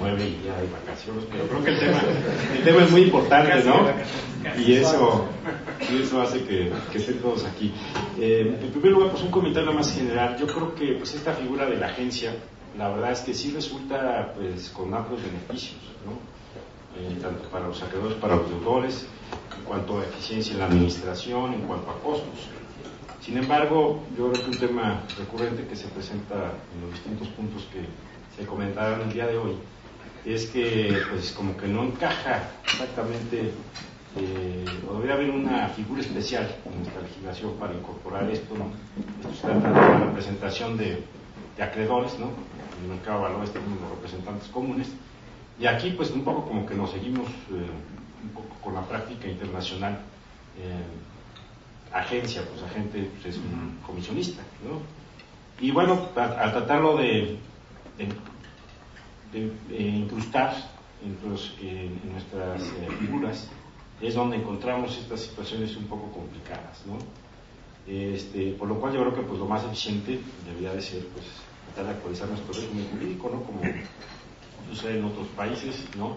19 y ya hay vacaciones, pero creo que el tema es muy importante, ¿no? Y eso hace que estén todos aquí. En primer lugar, pues un comentario más general. Yo creo que pues esta figura de la agencia, la verdad es que sí resulta pues con amplios beneficios, ¿no? Tanto para los acreedores, para los deudores, en cuanto a eficiencia en la administración, en cuanto a costos. Sin embargo, yo creo que un tema recurrente que se presenta en los distintos puntos que se comentaron el día de hoy es que pues como que no encaja exactamente, o debería haber una figura especial en nuestra legislación para incorporar esto, ¿no? Esto se trata de la representación de acreedores, ¿no? En el mercado de valores tenemos los representantes comunes, y aquí pues un poco como que nos seguimos un poco con la práctica internacional. Agencia, pues agente pues, es un comisionista, ¿no? Y bueno, al tratarlo de incrustar en nuestras figuras, es donde encontramos estas situaciones un poco complicadas, ¿no? Por lo cual yo creo que pues lo más eficiente debería de ser pues tratar de actualizar nuestro régimen jurídico, ¿no? Como sucede en otros países, ¿no?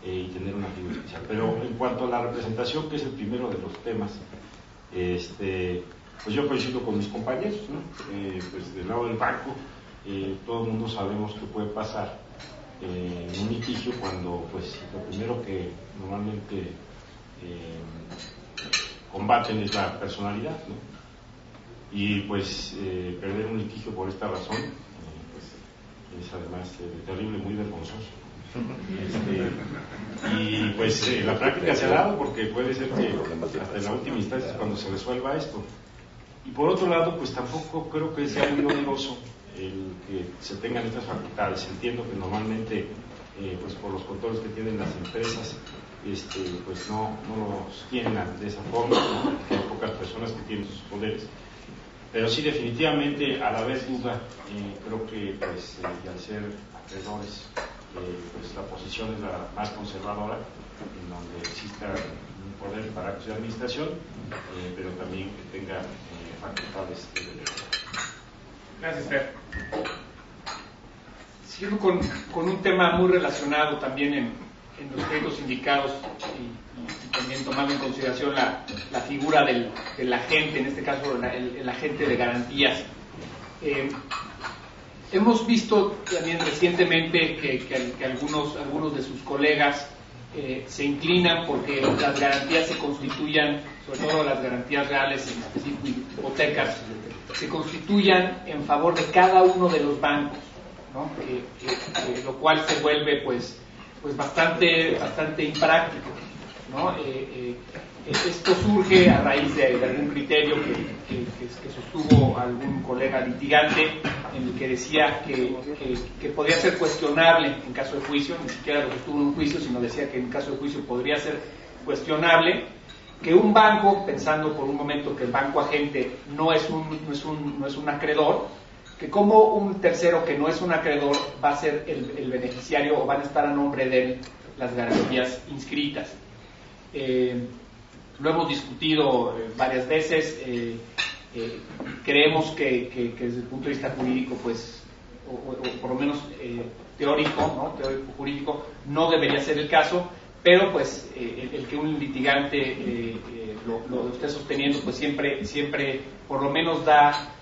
Y tener una figura especial. Pero en cuanto a la representación, que es el primero de los temas, pues yo coincido con mis compañeros, ¿no? Pues del lado del banco, todo el mundo sabemos que puede pasar en un litigio cuando pues lo primero que normalmente combaten es la personalidad, ¿no? Y pues perder un litigio por esta razón pues es además terrible, muy vergonzoso. Y pues la práctica se ha dado porque puede ser que hasta en la última instancia es cuando se resuelva esto. Y por otro lado, pues tampoco creo que sea muy oneroso el que se tengan estas facultades. Entiendo que normalmente pues por los controles que tienen las empresas pues no los tienen de esa forma, ¿no? Hay pocas personas que tienen sus poderes, pero sí definitivamente al haber duda creo que pues al ser acreedores pues la posición es la más conservadora, en donde exista un poder para actos de administración, pero también que tenga facultades de derecho. Gracias, Fer. Siguiendo con un tema muy relacionado también en los créditos sindicados y también tomando en consideración la figura del agente, en este caso el agente de garantías. Hemos visto también recientemente que algunos de sus colegas se inclinan porque las garantías se constituyan, sobre todo las garantías reales, en específico hipotecas, se constituyan en favor de cada uno de los bancos, ¿no? Lo cual se vuelve pues bastante impráctico, ¿no? Esto surge a raíz de algún criterio que sostuvo algún colega litigante, en el que decía que podría ser cuestionable en caso de juicio, ni siquiera lo sostuvo en un juicio, sino decía que en caso de juicio podría ser cuestionable que un banco, pensando por un momento que el banco agente no es un acreedor, que como un tercero que no es un acreedor va a ser el beneficiario o van a estar a nombre de él las garantías inscritas. Lo hemos discutido varias veces. Creemos que desde el punto de vista jurídico, pues, o por lo menos teórico, ¿no? Teórico jurídico, no debería ser el caso, pero pues el que un litigante lo esté sosteniendo, pues siempre por lo menos da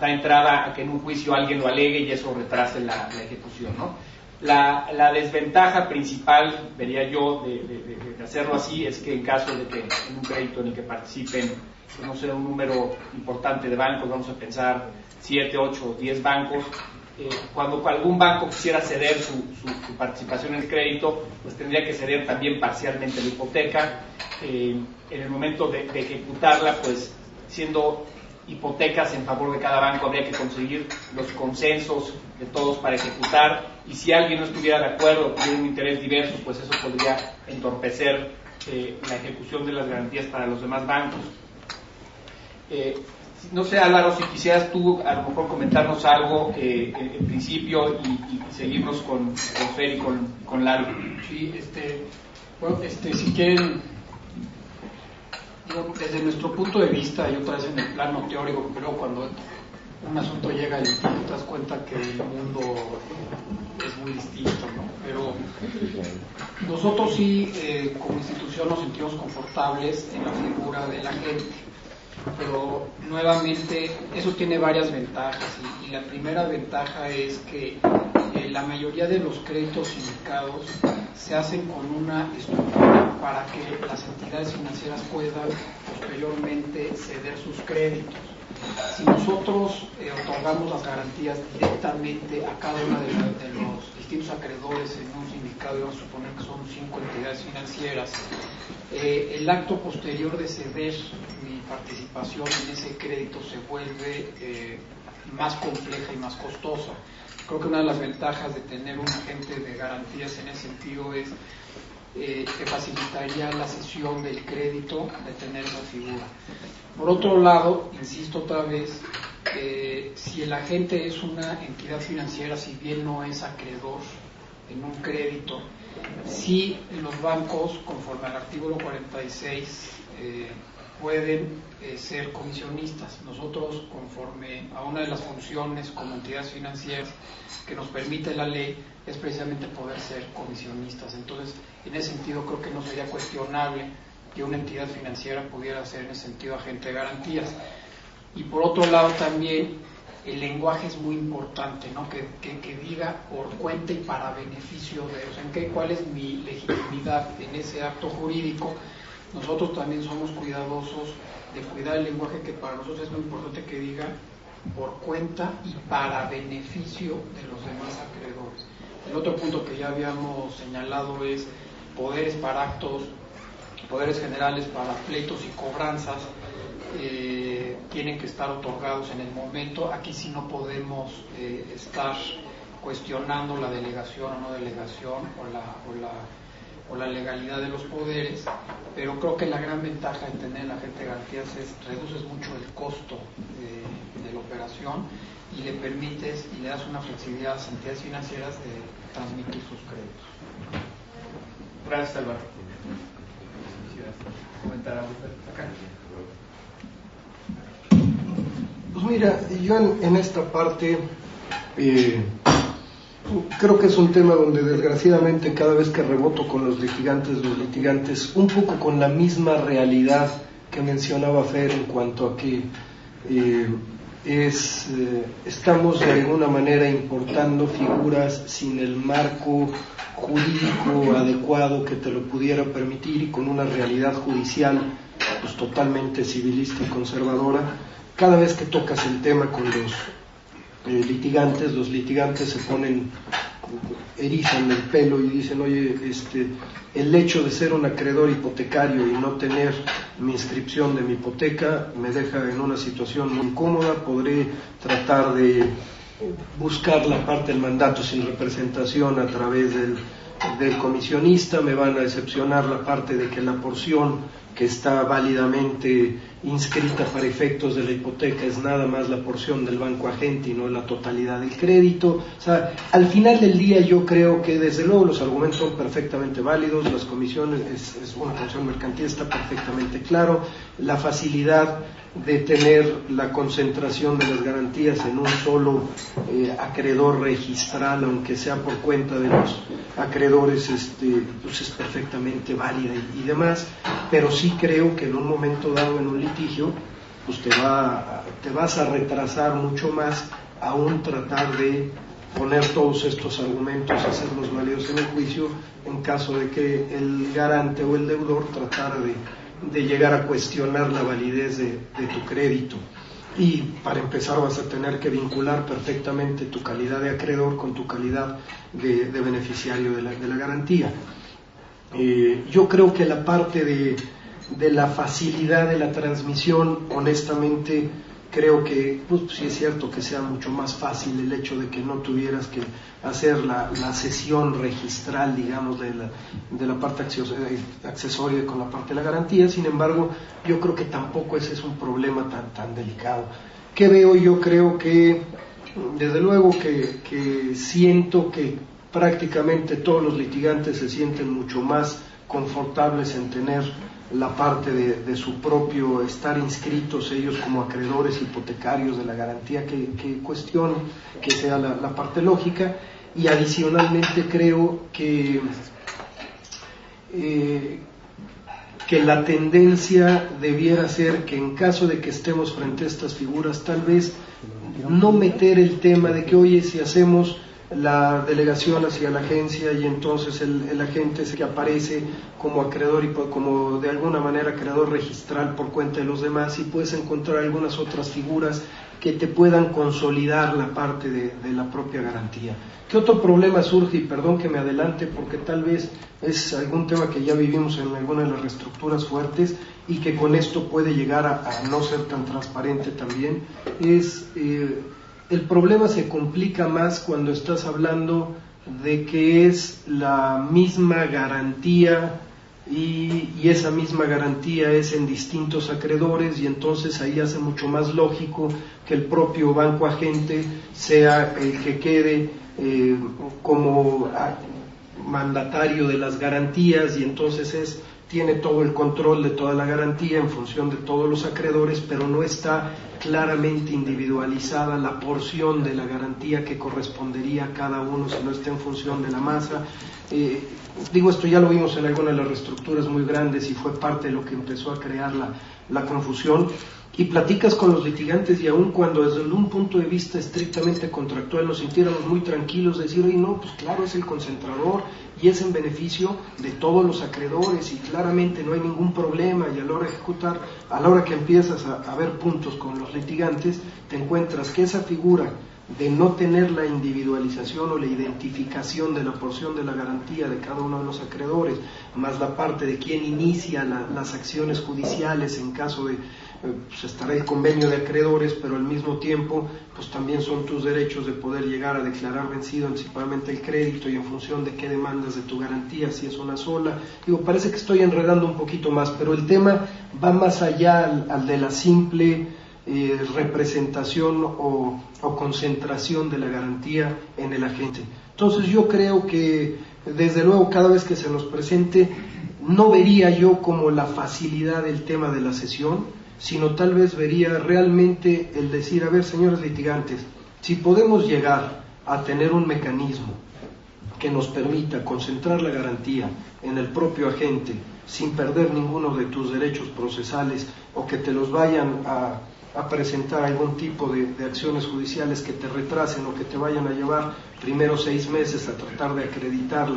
entrada a que en un juicio alguien lo alegue y eso retrase la ejecución, ¿no? La desventaja principal, vería yo, de hacerlo así, es que en caso de que en un crédito en el que participen, no sé, un número importante de bancos, vamos a pensar 7, 8 o 10 bancos, cuando algún banco quisiera ceder su participación en el crédito, pues tendría que ceder también parcialmente la hipoteca. En el momento de ejecutarla, pues siendo hipotecas en favor de cada banco, habría que conseguir los consensos de todos para ejecutar, y si alguien no estuviera de acuerdo o tuviera un interés diverso, pues eso podría entorpecer la ejecución de las garantías para los demás bancos. No sé, Álvaro, si quisieras tú a lo mejor comentarnos algo en principio y seguirnos con Fer y con Lalo. Sí, bueno, si quieren, desde nuestro punto de vista, y otra vez en el plano teórico, pero cuando un asunto llega al litigio te das cuenta que el mundo es muy distinto, ¿no? Pero nosotros sí, como institución, nos sentimos confortables en la figura de la gente, pero nuevamente eso tiene varias ventajas, y la primera ventaja es que la mayoría de los créditos sindicados se hacen con una estructura para que las entidades financieras puedan posteriormente ceder sus créditos. Si nosotros otorgamos las garantías directamente a cada uno de los distintos acreedores en un sindicado, vamos a suponer que son 5 entidades financieras, el acto posterior de ceder mi participación en ese crédito se vuelve más compleja y más costosa. Creo que una de las ventajas de tener un agente de garantías en ese sentido es que facilitaría la cesión del crédito de tener esa figura. Por otro lado, insisto otra vez, si el agente es una entidad financiera, si bien no es acreedor en un crédito, sí los bancos, conforme al artículo 46, pueden ser comisionistas. Nosotros, conforme a una de las funciones como entidades financieras que nos permite la ley, es precisamente poder ser comisionistas. Entonces, en ese sentido, creo que no sería cuestionable que una entidad financiera pudiera ser en ese sentido agente de garantías. Y por otro lado también el lenguaje es muy importante, ¿no? Que diga por cuenta y para beneficio de, o sea, cuál es mi legitimidad en ese acto jurídico. Nosotros también somos cuidadosos de cuidar el lenguaje, que para nosotros es muy importante que diga por cuenta y para beneficio de los demás acreedores. El otro punto que ya habíamos señalado es poderes para actos, poderes generales para pleitos y cobranzas, tienen que estar otorgados en el momento. Aquí sí no podemos estar cuestionando la delegación o no delegación o la legalidad de los poderes, pero creo que la gran ventaja de tener el agente de garantías es reduces mucho el costo de la operación y le permites y le das una flexibilidad a las entidades financieras de transmitir sus créditos. Gracias, Álvaro. ¿Comentar algo acá? Pues mira, yo en esta parte creo que es un tema donde desgraciadamente cada vez que reboto con los litigantes, un poco con la misma realidad que mencionaba Fer en cuanto a que estamos de alguna manera importando figuras sin el marco jurídico adecuado que te lo pudiera permitir, y con una realidad judicial pues totalmente civilista y conservadora. Cada vez que tocas el tema con los litigantes se ponen, erizan el pelo y dicen, oye, el hecho de ser un acreedor hipotecario y no tener mi inscripción de mi hipoteca me deja en una situación muy incómoda. Podré tratar de buscar la parte del mandato sin representación a través del comisionista, me van a excepcionar la parte de que la porción que está válidamente inscrita para efectos de la hipoteca es nada más la porción del banco agente y no la totalidad del crédito. O sea, al final del día yo creo que desde luego los argumentos son perfectamente válidos, las comisiones, es una comisión mercantil, está perfectamente claro, la facilidad de tener la concentración de las garantías en un solo acreedor registral, aunque sea por cuenta de los acreedores, pues es perfectamente válida y demás, pero sí creo que en un momento dado en un litigio pues te vas a retrasar mucho más aún tratar de poner todos estos argumentos, hacerlos válidos en el juicio, en caso de que el garante o el deudor tratara de llegar a cuestionar la validez de tu crédito. Y para empezar vas a tener que vincular perfectamente tu calidad de acreedor con tu calidad de beneficiario de la garantía. Yo creo que la parte de la facilidad de la transmisión, honestamente creo que pues sí es cierto que sea mucho más fácil el hecho de que no tuvieras que hacer la cesión registral, digamos, de la parte accesoria con la parte de la garantía. Sin embargo, yo creo que tampoco ese es un problema tan delicado. ¿Qué veo? Yo creo que desde luego que siento que prácticamente todos los litigantes se sienten mucho más confortables en tener la parte de su propio estar inscritos ellos como acreedores hipotecarios de la garantía que cuestione, que sea la parte lógica. Y adicionalmente creo que la tendencia debiera ser que en caso de que estemos frente a estas figuras, tal vez no meter el tema de que, oye, si hacemos la delegación hacia la agencia y entonces el agente es que aparece como acreedor y como de alguna manera acreedor registral por cuenta de los demás, y puedes encontrar algunas otras figuras que te puedan consolidar la parte de la propia garantía. ¿Qué otro problema surge? Y perdón que me adelante porque tal vez es algún tema que ya vivimos en alguna de las reestructuras fuertes y que con esto puede llegar a no ser tan transparente también, es el problema se complica más cuando estás hablando de que es la misma garantía y esa misma garantía es en distintos acreedores, y entonces ahí hace mucho más lógico que el propio banco agente sea el que quede como mandatario de las garantías, y entonces tiene todo el control de toda la garantía en función de todos los acreedores, pero no está claramente individualizada la porción de la garantía que correspondería a cada uno si no está en función de la masa. Digo, esto ya lo vimos en alguna de las reestructuras muy grandes y fue parte de lo que empezó a crear la confusión. Y platicas con los litigantes y aun cuando desde un punto de vista estrictamente contractual nos sintiéramos muy tranquilos de decir, oye, no, pues claro, es el concentrador y es en beneficio de todos los acreedores y claramente no hay ningún problema, y a la hora de ejecutar, a la hora que empiezas a ver puntos con los litigantes, te encuentras que esa figura de no tener la individualización o la identificación de la porción de la garantía de cada uno de los acreedores, más la parte de quién inicia las acciones judiciales en caso de pues estará el convenio de acreedores, pero al mismo tiempo pues también son tus derechos de poder llegar a declarar vencido anticipadamente el crédito y en función de qué demandas de tu garantía, si es una sola. Digo, parece que estoy enredando un poquito más, pero el tema va más allá al de la simple representación o concentración de la garantía en el agente. Entonces yo creo que desde luego cada vez que se nos presente no vería yo como la facilidad del tema de la cesión, sino tal vez vería realmente el decir, a ver, señores litigantes, si podemos llegar a tener un mecanismo que nos permita concentrar la garantía en el propio agente sin perder ninguno de tus derechos procesales o que te los vayan a presentar algún tipo de acciones judiciales que te retrasen o que te vayan a llevar primero 6 meses a tratar de acreditar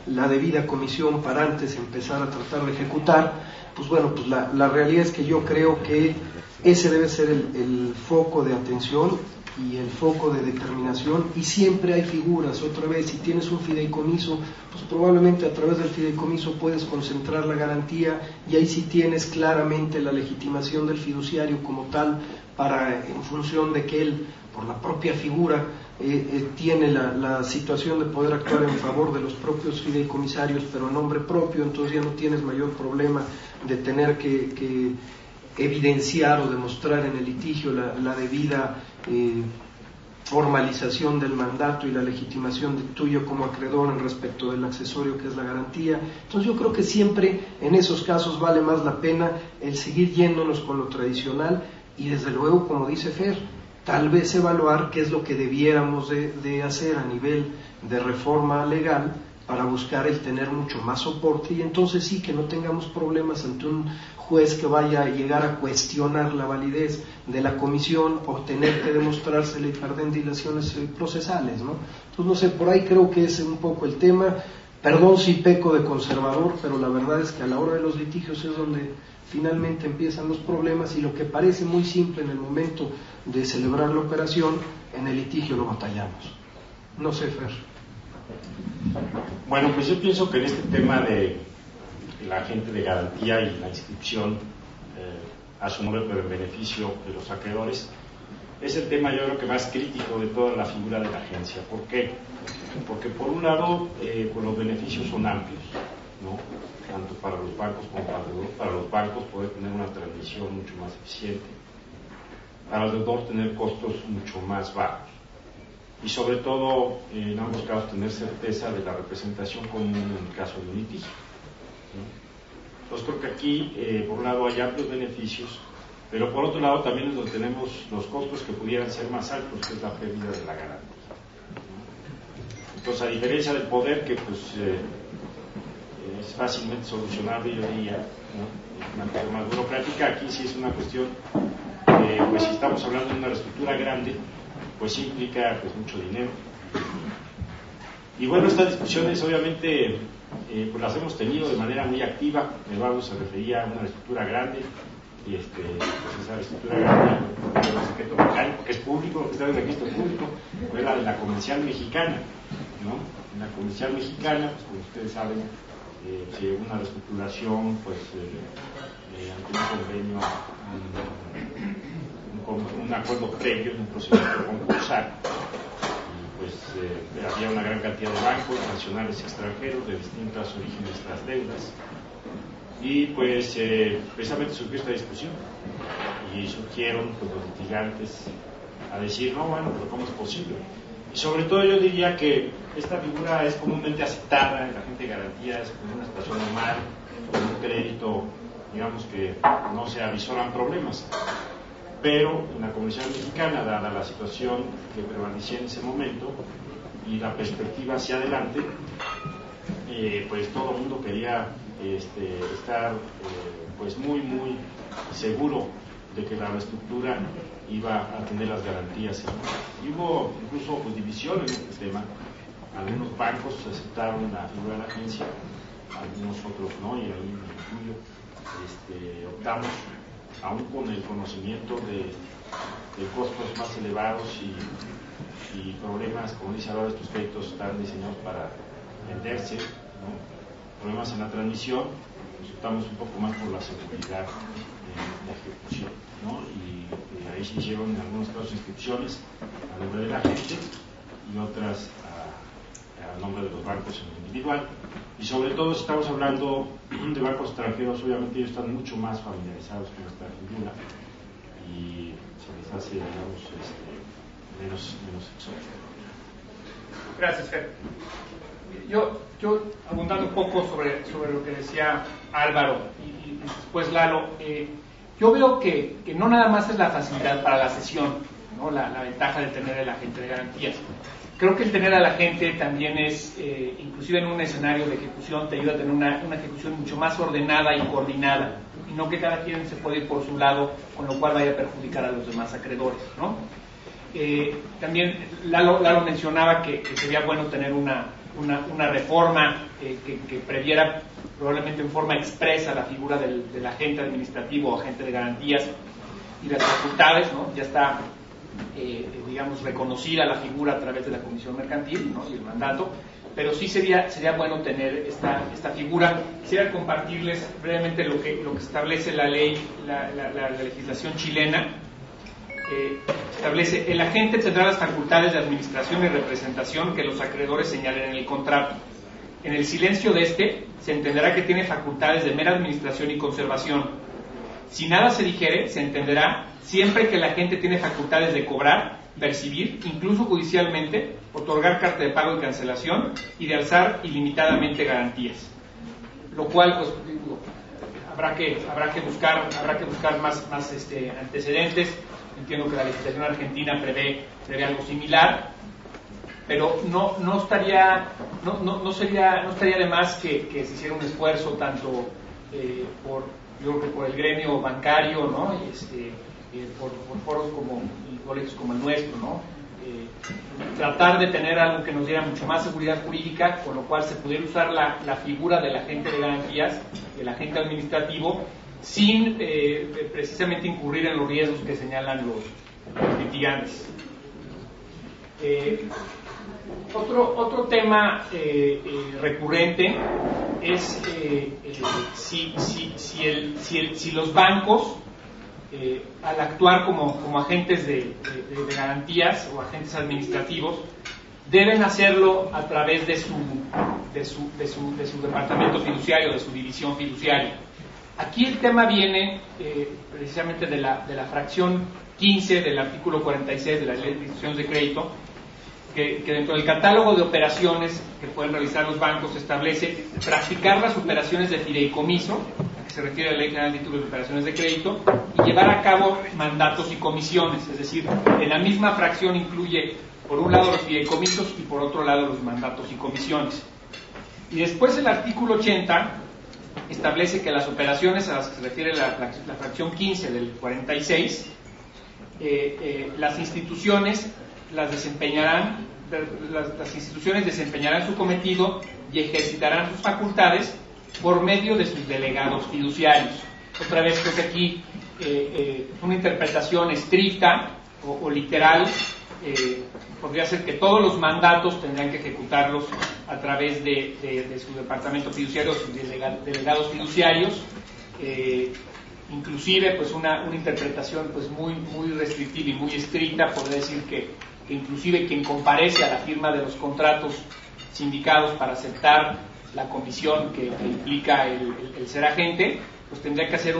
la debida comisión para antes empezar a tratar de ejecutar, pues bueno, pues la realidad es que yo creo que ese debe ser el foco de atención y el foco de determinación, y siempre hay figuras. Otra vez, si tienes un fideicomiso, pues probablemente a través del fideicomiso puedes concentrar la garantía y ahí sí tienes claramente la legitimación del fiduciario como tal para, en función de que él, por la propia figura, tiene la situación de poder actuar en favor de los propios fideicomisarios, pero a nombre propio, entonces ya no tienes mayor problema de tener que evidenciar o demostrar en el litigio la debida formalización del mandato y la legitimación de tuyo como acreedor en respecto del accesorio que es la garantía. Entonces yo creo que siempre en esos casos vale más la pena el seguir yéndonos con lo tradicional y desde luego, como dice Fer, tal vez evaluar qué es lo que debiéramos de hacer a nivel de reforma legal para buscar el tener mucho más soporte, y entonces sí que no tengamos problemas ante un juez que vaya a llegar a cuestionar la validez de la comisión o tener que demostrársele y perder dilaciones procesales, ¿no? Entonces, no sé, por ahí creo que es un poco el tema. Perdón si peco de conservador, pero la verdad es que a la hora de los litigios es donde finalmente empiezan los problemas, y lo que parece muy simple en el momento de celebrar la operación, en el litigio lo batallamos. No sé, Fer. Bueno, pues yo pienso que en este tema de la agente de garantía y la inscripción a su nombre pero en beneficio de los acreedores es el tema, yo creo que más crítico de toda la figura de la agencia. ¿Por qué? Porque por un lado pues los beneficios son amplios, ¿no? Tanto para los bancos como para los bancos poder tener una transmisión mucho más eficiente, para el deudor tener costos mucho más bajos. y sobre todo en ambos casos tener certeza de la representación común en el caso de un litigio, ¿no? Entonces creo que aquí por un lado hay amplios beneficios, pero por otro lado también es donde tenemos los costos que pudieran ser más altos, que es la pérdida de la garantía, ¿no? Entonces, a diferencia del poder, que pues es fácilmente solucionable hoy en día, ¿no? Una cuestión más burocrática, aquí sí es una cuestión, pues si estamos hablando de una reestructura grande, pues implica pues mucho dinero. Y bueno, estas discusiones obviamente pues las hemos tenido de manera muy activa. Eduardo se refería a una reestructura grande, y pues esa reestructura grande del secreto bancario, porque es público, lo que está en el registro público, fue la de la Comercial Mexicana, ¿no? En la Comercial Mexicana, pues como ustedes saben, se llegó una reestructuración pues ante un convenio, un acuerdo previo en un procedimiento concursal, y pues había una gran cantidad de bancos nacionales y extranjeros de distintos orígenes de estas deudas, y pues precisamente surgió esta discusión y surgieron pues los litigantes a decir, no, bueno, pero ¿cómo es posible? Y sobre todo yo diría que esta figura es comúnmente aceptada en la gente de garantías como una situación normal, con un crédito, digamos que no se avisoran problemas. Pero en la Comercial Mexicana, dada la situación que prevalecía en ese momento y la perspectiva hacia adelante, pues todo el mundo quería estar pues muy seguro de que la reestructura iba a tener las garantías, ¿no? Y hubo incluso pues, división en este tema. Algunos bancos aceptaron la figura de la agencia, algunos otros no, y ahí me incluyo, optamos, aún con el conocimiento de costos más elevados y problemas, como dice ahora, estos créditos están diseñados para venderse, ¿no? Problemas en la transmisión, pues optamos un poco más por la seguridad de ejecución, ¿no? Y ahí se hicieron en algunos casos inscripciones a nombre de la gente y otras a nombre de los bancos en individual. Y sobre todo si estamos hablando de bancos extranjeros, obviamente ellos están mucho más familiarizados con esta figura y se les hace, digamos, menos exótico. Gracias, Fer. Yo abundando un poco sobre lo que decía Álvaro y después Lalo, yo veo que no nada más es la facilidad para la sesión, ¿no? La ventaja de tener el agente de garantías. Creo que el tener a la gente también es, inclusive en un escenario de ejecución, te ayuda a tener una ejecución mucho más ordenada y coordinada, y no que cada quien se puede ir por su lado, con lo cual vaya a perjudicar a los demás acreedores, ¿no? También Lalo mencionaba que sería bueno tener una reforma que previera probablemente en forma expresa la figura del agente administrativo o agente de garantías y las facultades, ¿no? Ya está digamos reconocida la figura a través de la comisión mercantil, ¿no? Y el mandato, pero sí sería bueno tener esta figura. Quisiera compartirles brevemente lo que establece la ley, la legislación chilena. Establece: el agente tendrá las facultades de administración y representación que los acreedores señalen en el contrato. En el silencio de se entenderá que tiene facultades de mera administración y conservación. Si nada se dijere, se entenderá siempre que el agente tiene facultades de cobrar, percibir, incluso judicialmente, otorgar carta de pago y cancelación y de alzar ilimitadamente garantías. Lo cual, pues, digo, habrá que buscar más antecedentes. Entiendo que la legislación argentina prevé algo similar, pero no estaría de más que se hiciera un esfuerzo tanto yo creo que por el gremio bancario, ¿no? Por foros y colegios como el nuestro, ¿no? Tratar de tener algo que nos diera mucho más seguridad jurídica, con lo cual se pudiera usar la figura del agente de garantías, el agente administrativo, sin precisamente incurrir en los riesgos que señalan los litigantes. Otro tema recurrente es si los bancos, al actuar como agentes de garantías o agentes administrativos, deben hacerlo a través de su departamento fiduciario, de su división fiduciaria. Aquí el tema viene precisamente de la fracción 15 del artículo 46 de la Ley de Instituciones de Crédito, que dentro del catálogo de operaciones que pueden realizar los bancos establece practicar las operaciones de fideicomiso, a que se refiere a la Ley General de Títulos de Operaciones de Crédito, y llevar a cabo mandatos y comisiones, es decir, en la misma fracción incluye por un lado los fideicomisos y por otro lado los mandatos y comisiones. Y después el artículo 80 establece que las operaciones a las que se refiere la fracción 15 del 46, las instituciones desempeñarán su cometido y ejercitarán sus facultades por medio de sus delegados fiduciarios. Otra vez creo que aquí una interpretación estricta o literal podría ser que todos los mandatos tendrán que ejecutarlos a través de su departamento fiduciario, sus delegados fiduciarios, inclusive pues una interpretación pues muy restrictiva y muy estricta podría decir que inclusive quien comparece a la firma de los contratos sindicados para aceptar la comisión que implica el ser agente, pues tendría que ser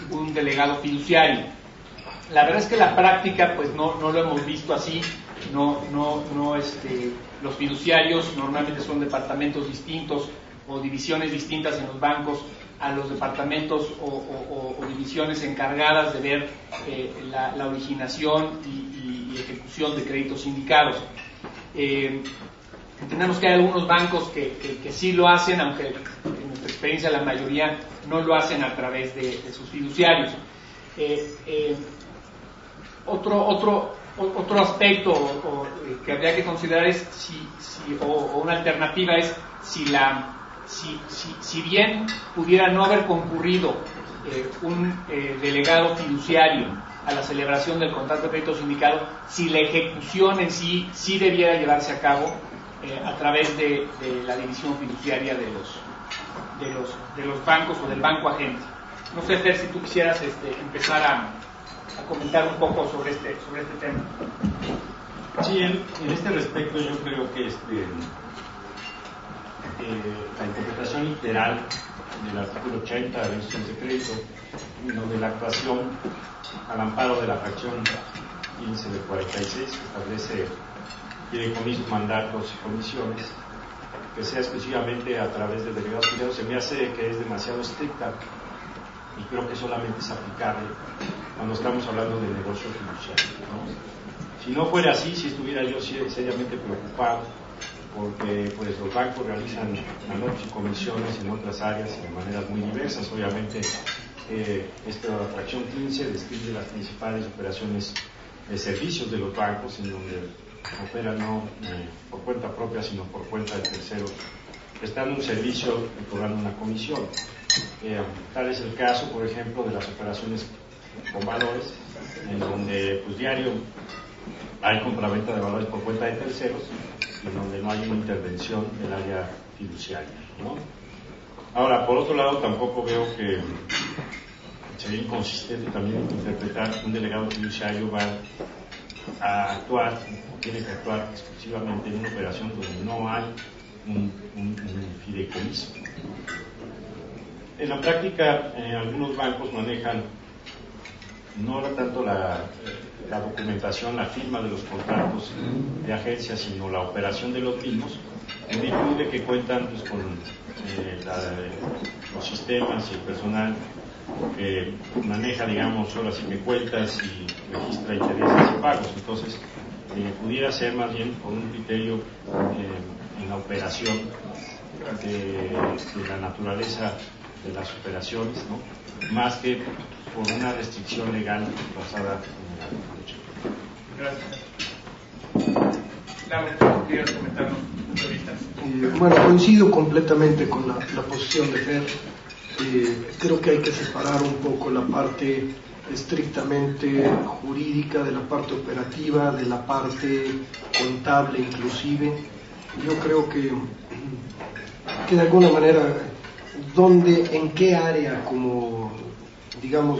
un delegado fiduciario. La verdad es que la práctica pues no lo hemos visto así. Los fiduciarios normalmente son departamentos distintos o divisiones distintas en los bancos a los departamentos o divisiones encargadas de ver la originación y ejecución de créditos sindicados. Entendemos que hay algunos bancos que sí lo hacen, aunque en nuestra experiencia la mayoría no lo hacen a través de sus fiduciarios. Otro aspecto que habría que considerar es o una alternativa es si bien pudiera no haber concurrido un delegado fiduciario a la celebración del contrato de crédito sindicado, si la ejecución en sí debiera llevarse a cabo a través de la división fiduciaria de los bancos o del banco agente. No sé, Fer, si tú quisieras empezar a comentar un poco sobre este tema. Sí, en este respecto yo creo que la interpretación literal del artículo 80 de la Ley de Crédito, de la actuación al amparo de la fracción 15 de 46, que establece fideicomisos, mandatos y comisiones, que sea exclusivamente a través de delegados fiduciarios, se me hace que es demasiado estricta y creo que solamente es aplicable cuando estamos hablando de negocio fiduciario, ¿no? Si no fuera así, si estuviera yo seriamente preocupado, porque pues los bancos realizan mandatos y comisiones en otras áreas de maneras muy diversas. Obviamente esta fracción 15 describe las principales operaciones de servicios de los bancos, en donde operan no por cuenta propia sino por cuenta de terceros, prestando un servicio y cobrando una comisión. Tal es el caso, por ejemplo, de las operaciones con valores, en donde pues diario hay compraventa de valores por cuenta de terceros, en donde no hay una intervención del área fiduciaria, ¿no? Ahora, por otro lado, tampoco veo que sería inconsistente también interpretar que un delegado fiduciario va a actuar, o tiene que actuar exclusivamente en una operación donde no hay un fideicomiso. En la práctica, algunos bancos manejan no tanto la documentación, la firma de los contratos de agencia, sino la operación de los mismos, en virtud de que cuentan pues, con los sistemas y el personal que maneja, digamos, ahora sí que cuentas y registra intereses y pagos. Entonces, pudiera ser más bien por un criterio en la operación de la naturaleza de las operaciones, ¿no? Más que por una restricción legal basada en la derecho. Gracias. Claro, ¿quieres comentarnos tu punto de vista? Bueno, coincido completamente con la posición de Fer. Creo que hay que separar un poco la parte estrictamente jurídica de la parte operativa, de la parte contable inclusive. Yo creo que de alguna manera, en qué área como, digamos,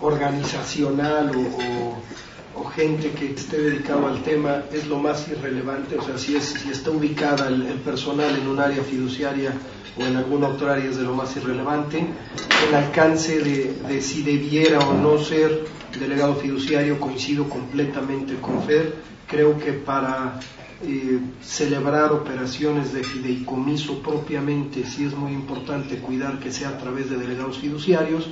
organizacional o gente que esté dedicado al tema es lo más irrelevante, o sea, si está ubicada el personal en un área fiduciaria o en alguna otra área es de lo más irrelevante. El alcance de si debiera o no ser delegado fiduciario, coincido completamente con Fer. Creo que para celebrar operaciones de fideicomiso propiamente sí es muy importante cuidar que sea a través de delegados fiduciarios.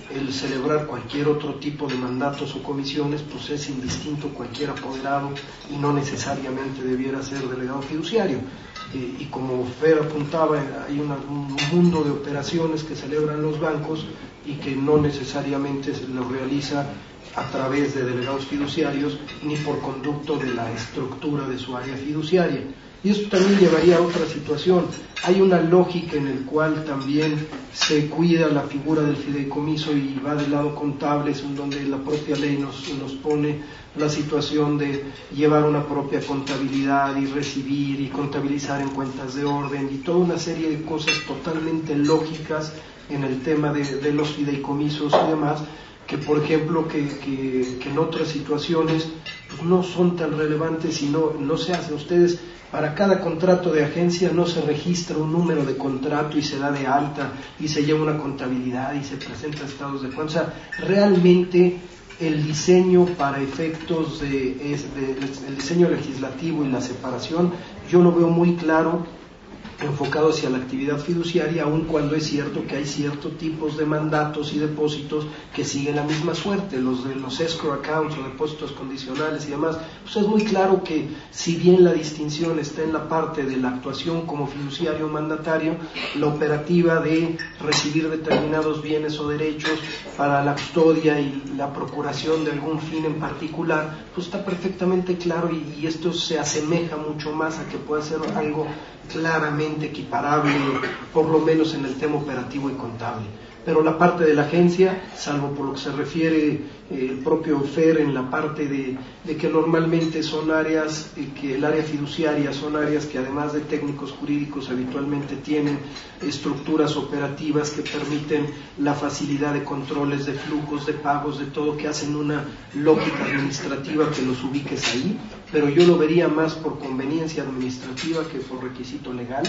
El celebrar cualquier otro tipo de mandatos o comisiones pues es indistinto cualquier apoderado y no necesariamente debiera ser delegado fiduciario. Y como Fer apuntaba, hay un mundo de operaciones que celebran los bancos y que no necesariamente se lo realiza a través de delegados fiduciarios ni por conducto de la estructura de su área fiduciaria. Y esto también llevaría a otra situación. Hay una lógica en la cual también se cuida la figura del fideicomiso y va del lado contable, en donde la propia ley nos pone la situación de llevar una propia contabilidad y recibir y contabilizar en cuentas de orden y toda una serie de cosas totalmente lógicas en el tema de los fideicomisos y demás, que por ejemplo que en otras situaciones pues no son tan relevantes y no se hace. Ustedes, para cada contrato de agencia no se registra un número de contrato y se da de alta y se lleva una contabilidad y se presenta estados de cuenta. O sea, realmente el diseño para efectos el diseño legislativo y la separación, yo lo veo muy claro enfocado hacia la actividad fiduciaria, aun cuando es cierto que hay ciertos tipos de mandatos y depósitos que siguen la misma suerte, los de los escrow accounts o depósitos condicionales y demás. Pues es muy claro que si bien la distinción está en la parte de la actuación como fiduciario o mandatario, la operativa de recibir determinados bienes o derechos para la custodia y la procuración de algún fin en particular, pues está perfectamente claro y esto se asemeja mucho más a que pueda ser algo claramente equiparable, por lo menos en el tema operativo y contable. Pero la parte de la agencia, salvo por lo que se refiere el propio Fer en la parte de que normalmente son áreas, que el área fiduciaria son áreas que además de técnicos jurídicos habitualmente tienen estructuras operativas que permiten la facilidad de controles, de flujos, de pagos, de todo, que hacen una lógica administrativa que los ubiques ahí, pero yo lo vería más por conveniencia administrativa que por requisito legal.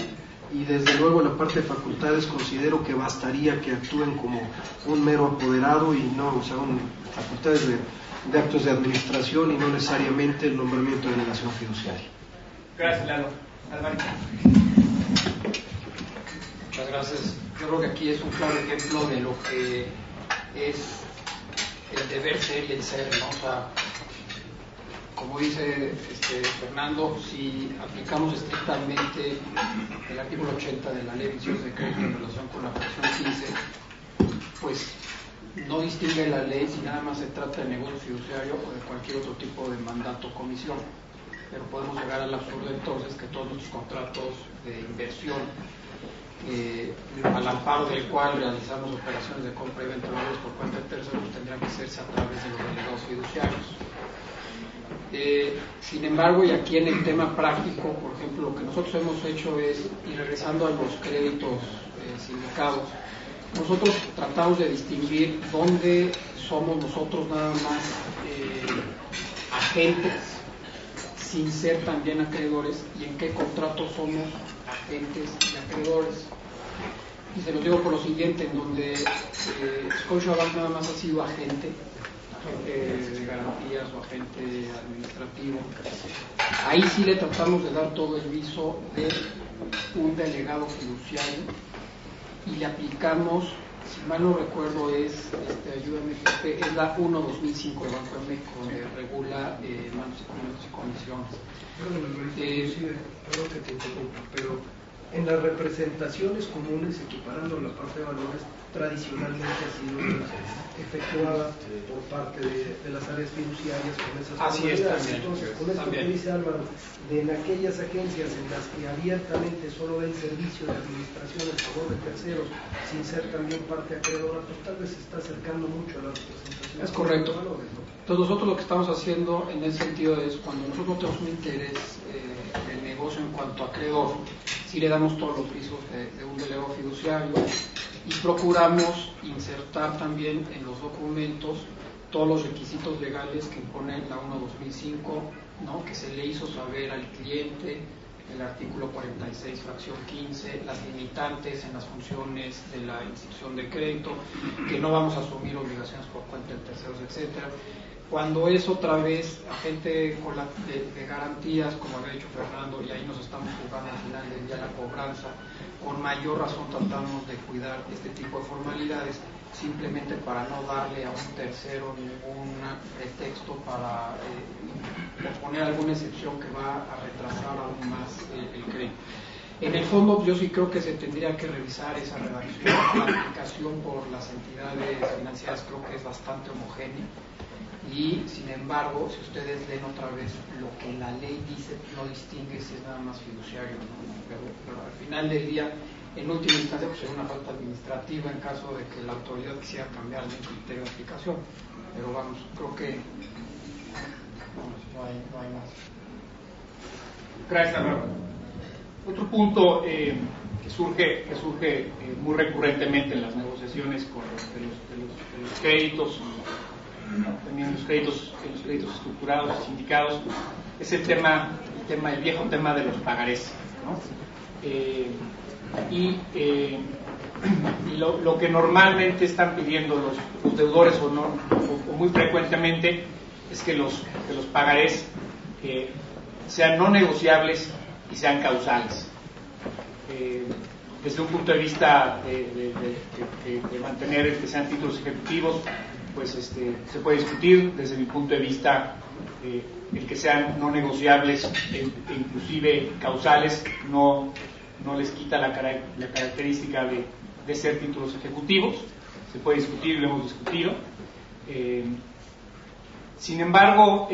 Y desde luego la parte de facultades considero que bastaría que actúen como un mero apoderado y no, o sea, facultades de actos de administración y no necesariamente el nombramiento de delegación fiduciaria. Gracias, Lalo. Alvarito. Muchas gracias. Yo creo que aquí es un claro ejemplo de lo que es el deber ser y el ser, ¿no? O sea, como dice Fernando, si aplicamos estrictamente el artículo 80 de la Ley de Emisiones de Crédito en relación con la fracción 15, pues no distingue la ley si nada más se trata de negocio fiduciario o de cualquier otro tipo de mandato o comisión. Pero podemos llegar al absurdo entonces que todos nuestros contratos de inversión, al amparo del cual realizamos operaciones de compra y venta de valores por cuenta de terceros, tendrán que hacerse a través de los delegados fiduciarios. Sin embargo, y aquí en el tema práctico, por ejemplo, lo que nosotros hemos hecho es, y regresando a los créditos sindicados, nosotros tratamos de distinguir dónde somos nosotros nada más agentes sin ser también acreedores y en qué contratos somos agentes y acreedores. Y se los digo por lo siguiente, en donde Scotiabank nada más ha sido agente de garantías o agente administrativo, ahí sí le tratamos de dar todo el viso de un delegado fiduciario y le aplicamos, si mal no recuerdo ayúdame, es la 1/2005 de Banco de México, donde regula mandos y comisiones. Perdón que te interrumpa, pero en las representaciones comunes, equiparando la parte de valores, tradicionalmente ha sido efectuada por parte de las áreas fiduciarias con esas modalidades. Entonces, con esto que dice Álvaro, de en aquellas agencias en las que abiertamente solo den servicio de administración a favor de terceros, sin ser también parte acreedora, pues tal vez se está acercando mucho a la representación. Es correcto. De valores, ¿no? Entonces nosotros lo que estamos haciendo en ese sentido es, cuando nosotros tenemos un interés del negocio en cuanto a acreedor, sí le damos todos los visos de un delegado fiduciario y procuramos insertar también en los documentos todos los requisitos legales que impone la 1/2005, ¿no? Que se le hizo saber al cliente, el artículo 46, fracción 15, las limitantes en las funciones de la institución de crédito, que no vamos a asumir obligaciones por cuenta de terceros, etcétera. Cuando es otra vez agente de garantías, como había dicho Fernando, y ahí nos estamos jugando al final del día la cobranza, con mayor razón tratamos de cuidar este tipo de formalidades, simplemente para no darle a un tercero ningún pretexto para poner alguna excepción que va a retrasar aún más el crédito. En el fondo, yo sí creo que se tendría que revisar esa redacción. La aplicación por las entidades financieras creo que es bastante homogénea. Y sin embargo, si ustedes leen otra vez lo que la ley dice, no distingue si es nada más fiduciario, ¿no? Pero al final del día, en última instancia, pues es una falta administrativa en caso de que la autoridad quisiera cambiar el criterio de aplicación. Pero vamos, creo que no hay más. Gracias, Álvaro. Otro punto que surge muy recurrentemente en las negociaciones con los créditos, también los créditos estructurados, sindicados, es el viejo tema de los pagarés, ¿no? Y lo que normalmente están pidiendo los deudores o muy frecuentemente es que los pagarés sean no negociables y sean causales. Desde un punto de vista de mantener que sean títulos ejecutivos, pues se puede discutir. Desde mi punto de vista, el que sean no negociables e inclusive causales no les quita la característica de ser títulos ejecutivos. Se puede discutir, lo hemos discutido. Sin embargo,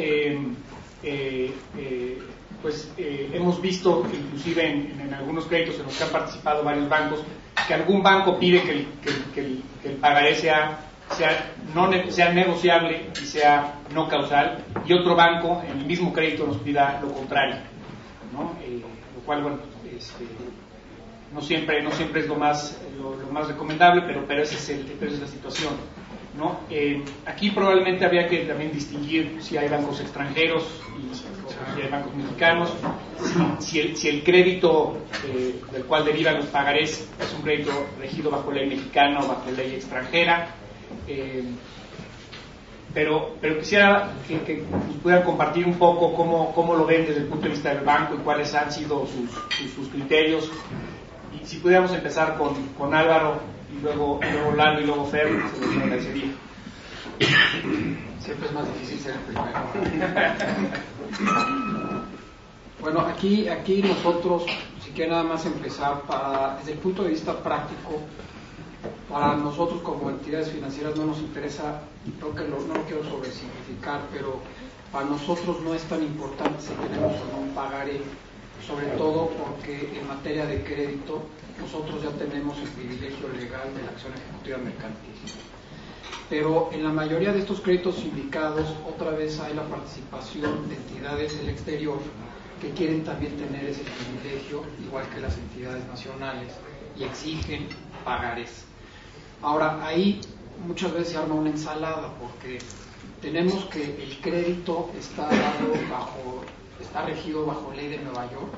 hemos visto que inclusive en algunos créditos en los que han participado varios bancos, que algún banco pide que el pagaré sea negociable y sea no causal, y otro banco en el mismo crédito nos pida lo contrario, ¿no? Lo cual, bueno, no siempre es lo más recomendable, pero esa es la situación, ¿no? Aquí probablemente habría que también distinguir si hay bancos extranjeros o si hay bancos mexicanos, si el crédito del cual derivan los pagarés es un crédito regido bajo ley mexicana o bajo ley extranjera. Pero quisiera que nos puedan compartir un poco cómo lo ven desde el punto de vista del banco y cuáles han sido sus criterios. Y si pudiéramos empezar con Álvaro y luego Lalo y luego Fer, se lo agradecería. Siempre es más difícil ser el primero. Bueno, aquí nosotros, si quieren nada más empezar, desde el punto de vista práctico, para nosotros como entidades financieras no nos interesa, creo que no lo quiero sobresimplificar, pero para nosotros no es tan importante si tenemos o no un pagaré, sobre todo porque en materia de crédito nosotros ya tenemos el privilegio legal de la acción ejecutiva mercantil. Pero en la mayoría de estos créditos sindicados otra vez hay la participación de entidades del exterior que quieren también tener ese privilegio, igual que las entidades nacionales, y exigen pagarés. Ahora, ahí muchas veces se arma una ensalada, porque tenemos que el crédito está regido bajo ley de Nueva York,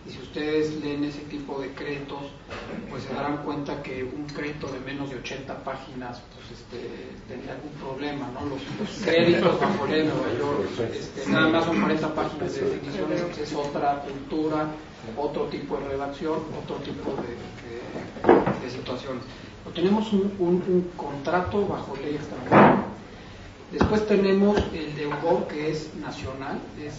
y si ustedes leen ese tipo de créditos, pues se darán cuenta que un crédito de menos de 80 páginas pues tendría algún problema, ¿no? Los créditos bajo ley de Nueva York nada más son 40 páginas de definiciones, es otra cultura, otro tipo de redacción, otro tipo de situaciones. Tenemos un contrato bajo ley extranjera. Después tenemos el deudor, que es nacional, es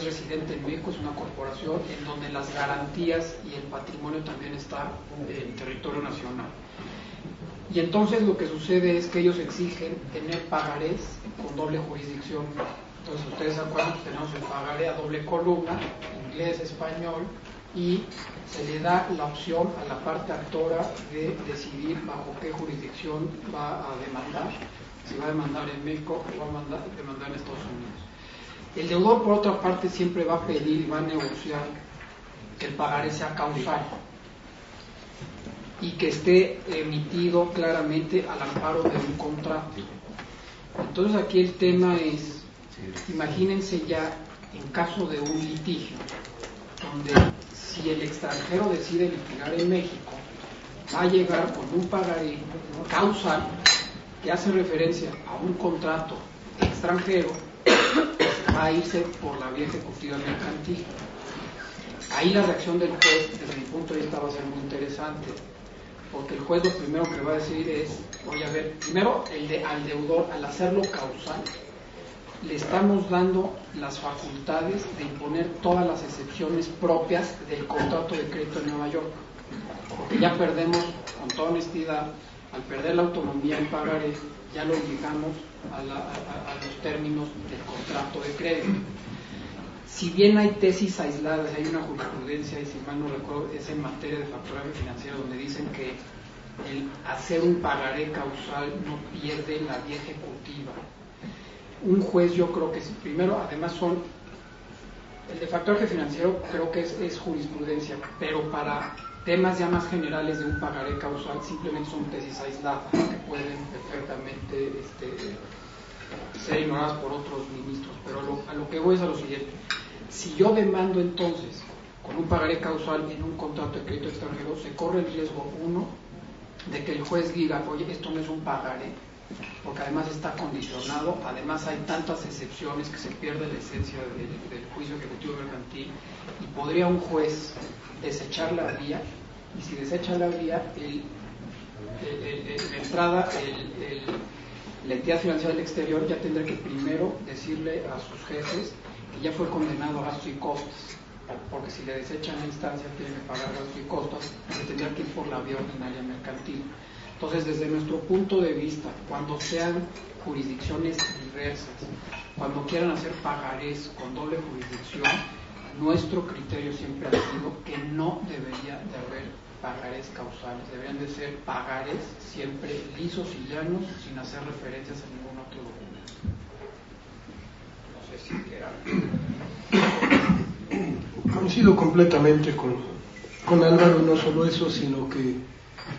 residente en México, es una corporación en donde las garantías y el patrimonio también está en territorio nacional. Y entonces lo que sucede es que ellos exigen tener pagarés con doble jurisdicción. Entonces, ustedes se acuerdan que tenemos el pagaré a doble columna, inglés, español, y se le da la opción a la parte actora de decidir bajo qué jurisdicción va a demandar, si va a demandar en México o va a demandar en Estados Unidos. El deudor, por otra parte, siempre va a pedir y va a negociar que el pagaré sea causal. y que esté emitido claramente al amparo de un contrato. Entonces aquí el tema es, imagínense ya en caso de un litigio, donde si el extranjero decide litigar en México, va a llegar con un pagaré causal que hace referencia a un contrato extranjero, va a irse por la vía ejecutiva mercantil. Ahí la reacción del juez, desde mi punto de vista, va a ser muy interesante, porque el juez lo primero que va a decir es, oye, a ver, primero al deudor, al hacerlo causal, le estamos dando las facultades de imponer todas las excepciones propias del contrato de crédito en Nueva York, porque ya perdemos, con toda honestidad, al perder la autonomía en pagaré, ya lo ligamos a los términos del contrato de crédito. Si bien hay tesis aisladas, hay una jurisprudencia, y si mal no recuerdo, es en materia de factoraje financiero, donde dicen que el hacer un pagaré causal no pierde la vía ejecutiva. Un juez, yo creo que primero, además el de factoraje financiero creo que es jurisprudencia, pero para temas ya más generales de un pagaré causal simplemente son tesis aisladas que pueden perfectamente ser ignoradas por otros ministros, pero a lo que voy es a lo siguiente. Si yo demando entonces con un pagaré causal en un contrato de crédito extranjero, se corre el riesgo, uno, de que el juez diga, oye, esto no es un pagaré, porque además está condicionado, además hay tantas excepciones que se pierde la esencia del juicio ejecutivo mercantil, y podría un juez desechar la vía, y si desecha la vía, la entrada, la entidad financiera del exterior ya tendrá que primero decirle a sus jefes que ya fue condenado a gastos y costas, porque si le desechan la instancia tiene que pagar gastos y costas, se tendrá que ir por la vía ordinaria mercantil. Entonces, desde nuestro punto de vista, cuando sean jurisdicciones diversas, cuando quieran hacer pagarés con doble jurisdicción, nuestro criterio siempre ha sido que no debería de haber pagarés causales, deberían de ser pagarés siempre lisos y llanos, sin hacer referencias a ningún otro documento. No sé si queda. Coincido completamente con Álvaro, no solo eso, sino que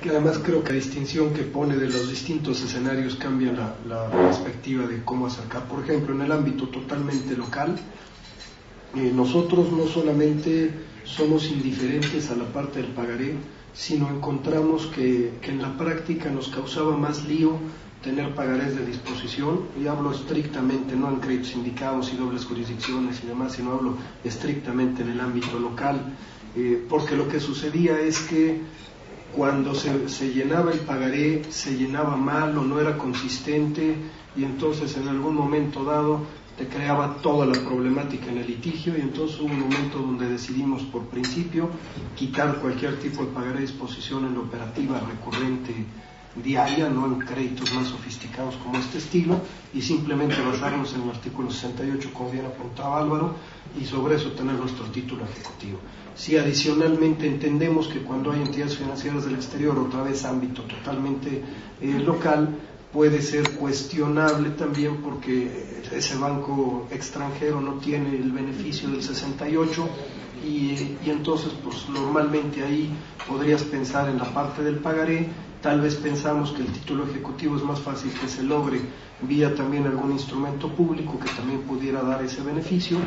además creo que la distinción que pone de los distintos escenarios cambia la perspectiva de cómo acercar. Por ejemplo, en el ámbito totalmente local, nosotros no solamente somos indiferentes a la parte del pagaré, sino encontramos que en la práctica nos causaba más lío tener pagarés de disposición, y hablo estrictamente, no en créditos sindicados y dobles jurisdicciones y demás, sino hablo estrictamente en el ámbito local, porque lo que sucedía es que cuando se llenaba el pagaré, se llenaba mal o no era consistente, y entonces en algún momento dado te creaba toda la problemática en el litigio, y entonces hubo un momento donde decidimos por principio quitar cualquier tipo de pagaré de disposición en la operativa recurrente diaria, no en créditos más sofisticados como este estilo, y simplemente basarnos en el artículo 68, como bien apuntaba Álvaro, y sobre eso tener nuestro título ejecutivo. Si adicionalmente entendemos que cuando hay entidades financieras del exterior, otra vez ámbito totalmente local, puede ser cuestionable también porque ese banco extranjero no tiene el beneficio del 68, y entonces pues normalmente ahí podrías pensar en la parte del pagaré. Tal vez pensamos que el título ejecutivo es más fácil que se logre vía también algún instrumento público que también pudiera dar ese beneficio,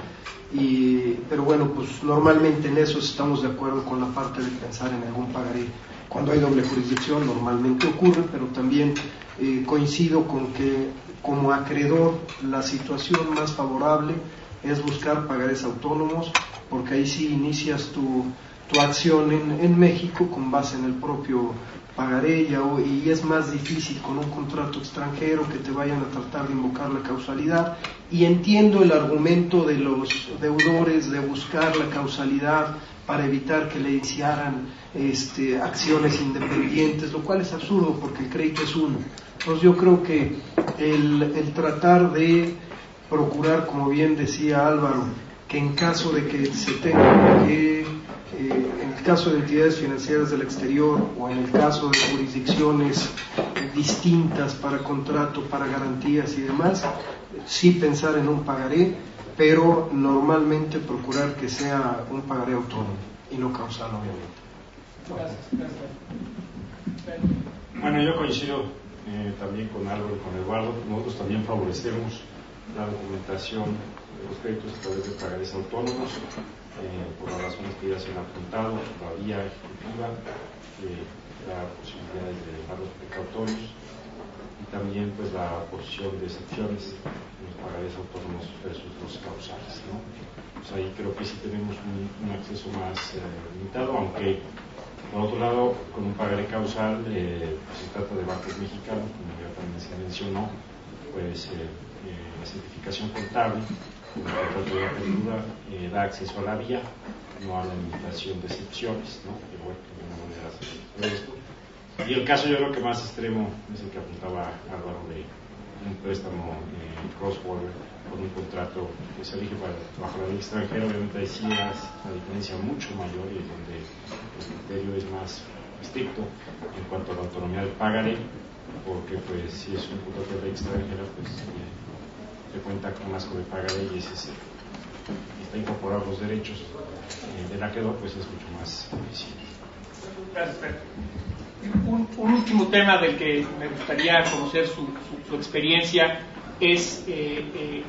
pero bueno, pues normalmente en eso estamos de acuerdo con la parte de pensar en algún pagaré. Cuando hay doble jurisdicción normalmente ocurre, pero también coincido con que como acreedor la situación más favorable es buscar pagarés autónomos, porque ahí sí inicias tu acción en México con base en el propio pagaré, y es más difícil con un contrato extranjero que te vayan a tratar de invocar la causalidad. Y entiendo el argumento de los deudores de buscar la causalidad para evitar que le iniciaran acciones independientes, lo cual es absurdo porque el crédito es uno. Entonces yo creo que el tratar de procurar, como bien decía Álvaro, que en caso de que se tenga que, en el caso de entidades financieras del exterior o en el caso de jurisdicciones distintas para contrato, para garantías y demás, sí pensar en un pagaré, pero normalmente procurar que sea un pagaré autónomo y no causal, obviamente. Bueno, yo coincido también con Álvaro y con Eduardo. Nosotros también favorecemos la documentación de los créditos a través de pagarés autónomos, por las razones que ya se han apuntado, la vía ejecutiva, la posibilidad de dejar los precautorios y también pues la posición de excepciones en los pagarés autónomos versus los causales, ¿no? Pues ahí creo que sí tenemos un acceso más limitado, aunque por otro lado con un pagaré causal pues se trata de bancos mexicanos, como ya también se mencionó, pues la certificación contable como el contrato de apertura da acceso a la vía, no a la limitación de excepciones, ¿no? Pero bueno, de una manera de esto. Y el caso yo creo que más extremo es el que apuntaba Álvaro de un préstamo cross-border con un contrato que se elige bajo la ley extranjera. Obviamente ahí sí es la diferencia mucho mayor y donde el criterio es más estricto en cuanto a la autonomía del pagaré, porque pues si es un contrato de ley extranjera pues se cuenta con las de pagaré y ese está incorporado los derechos del acreedor, pues es mucho más difícil. Gracias. Un último tema del que me gustaría conocer su experiencia es ¿qué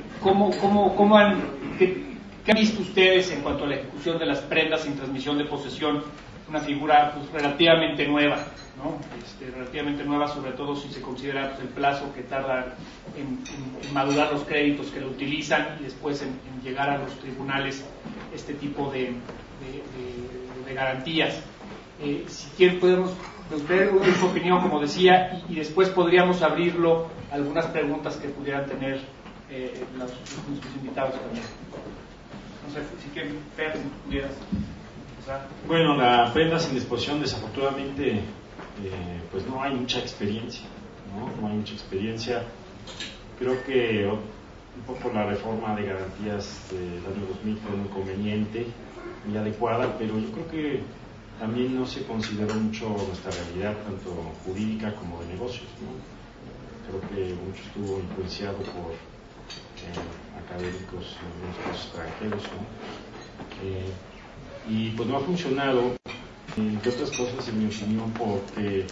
han visto ustedes en cuanto a la ejecución de las prendas sin transmisión de posesión? Una figura pues, relativamente nueva, ¿no? Relativamente nueva, sobre todo si se considera pues, el plazo que tarda en madurar los créditos que lo utilizan y después en llegar a los tribunales este tipo de garantías. Si quieren podemos usted su opinión, como decía, y después podríamos abrirlo a algunas preguntas que pudieran tener nuestros invitados también. No sé, si quieren, Fer, si pudieras. Bueno, la prenda sin disposición, desafortunadamente, pues no hay mucha experiencia, ¿no? Hay mucha experiencia. Creo que un poco la reforma de garantías del año 2000 fue muy conveniente, muy adecuada, pero yo creo que también no se consideró mucho nuestra realidad, tanto jurídica como de negocios, ¿no? Creo que mucho estuvo influenciado por académicos en algunos casos extranjeros, ¿no? Y pues no ha funcionado, entre otras cosas, en mi opinión, porque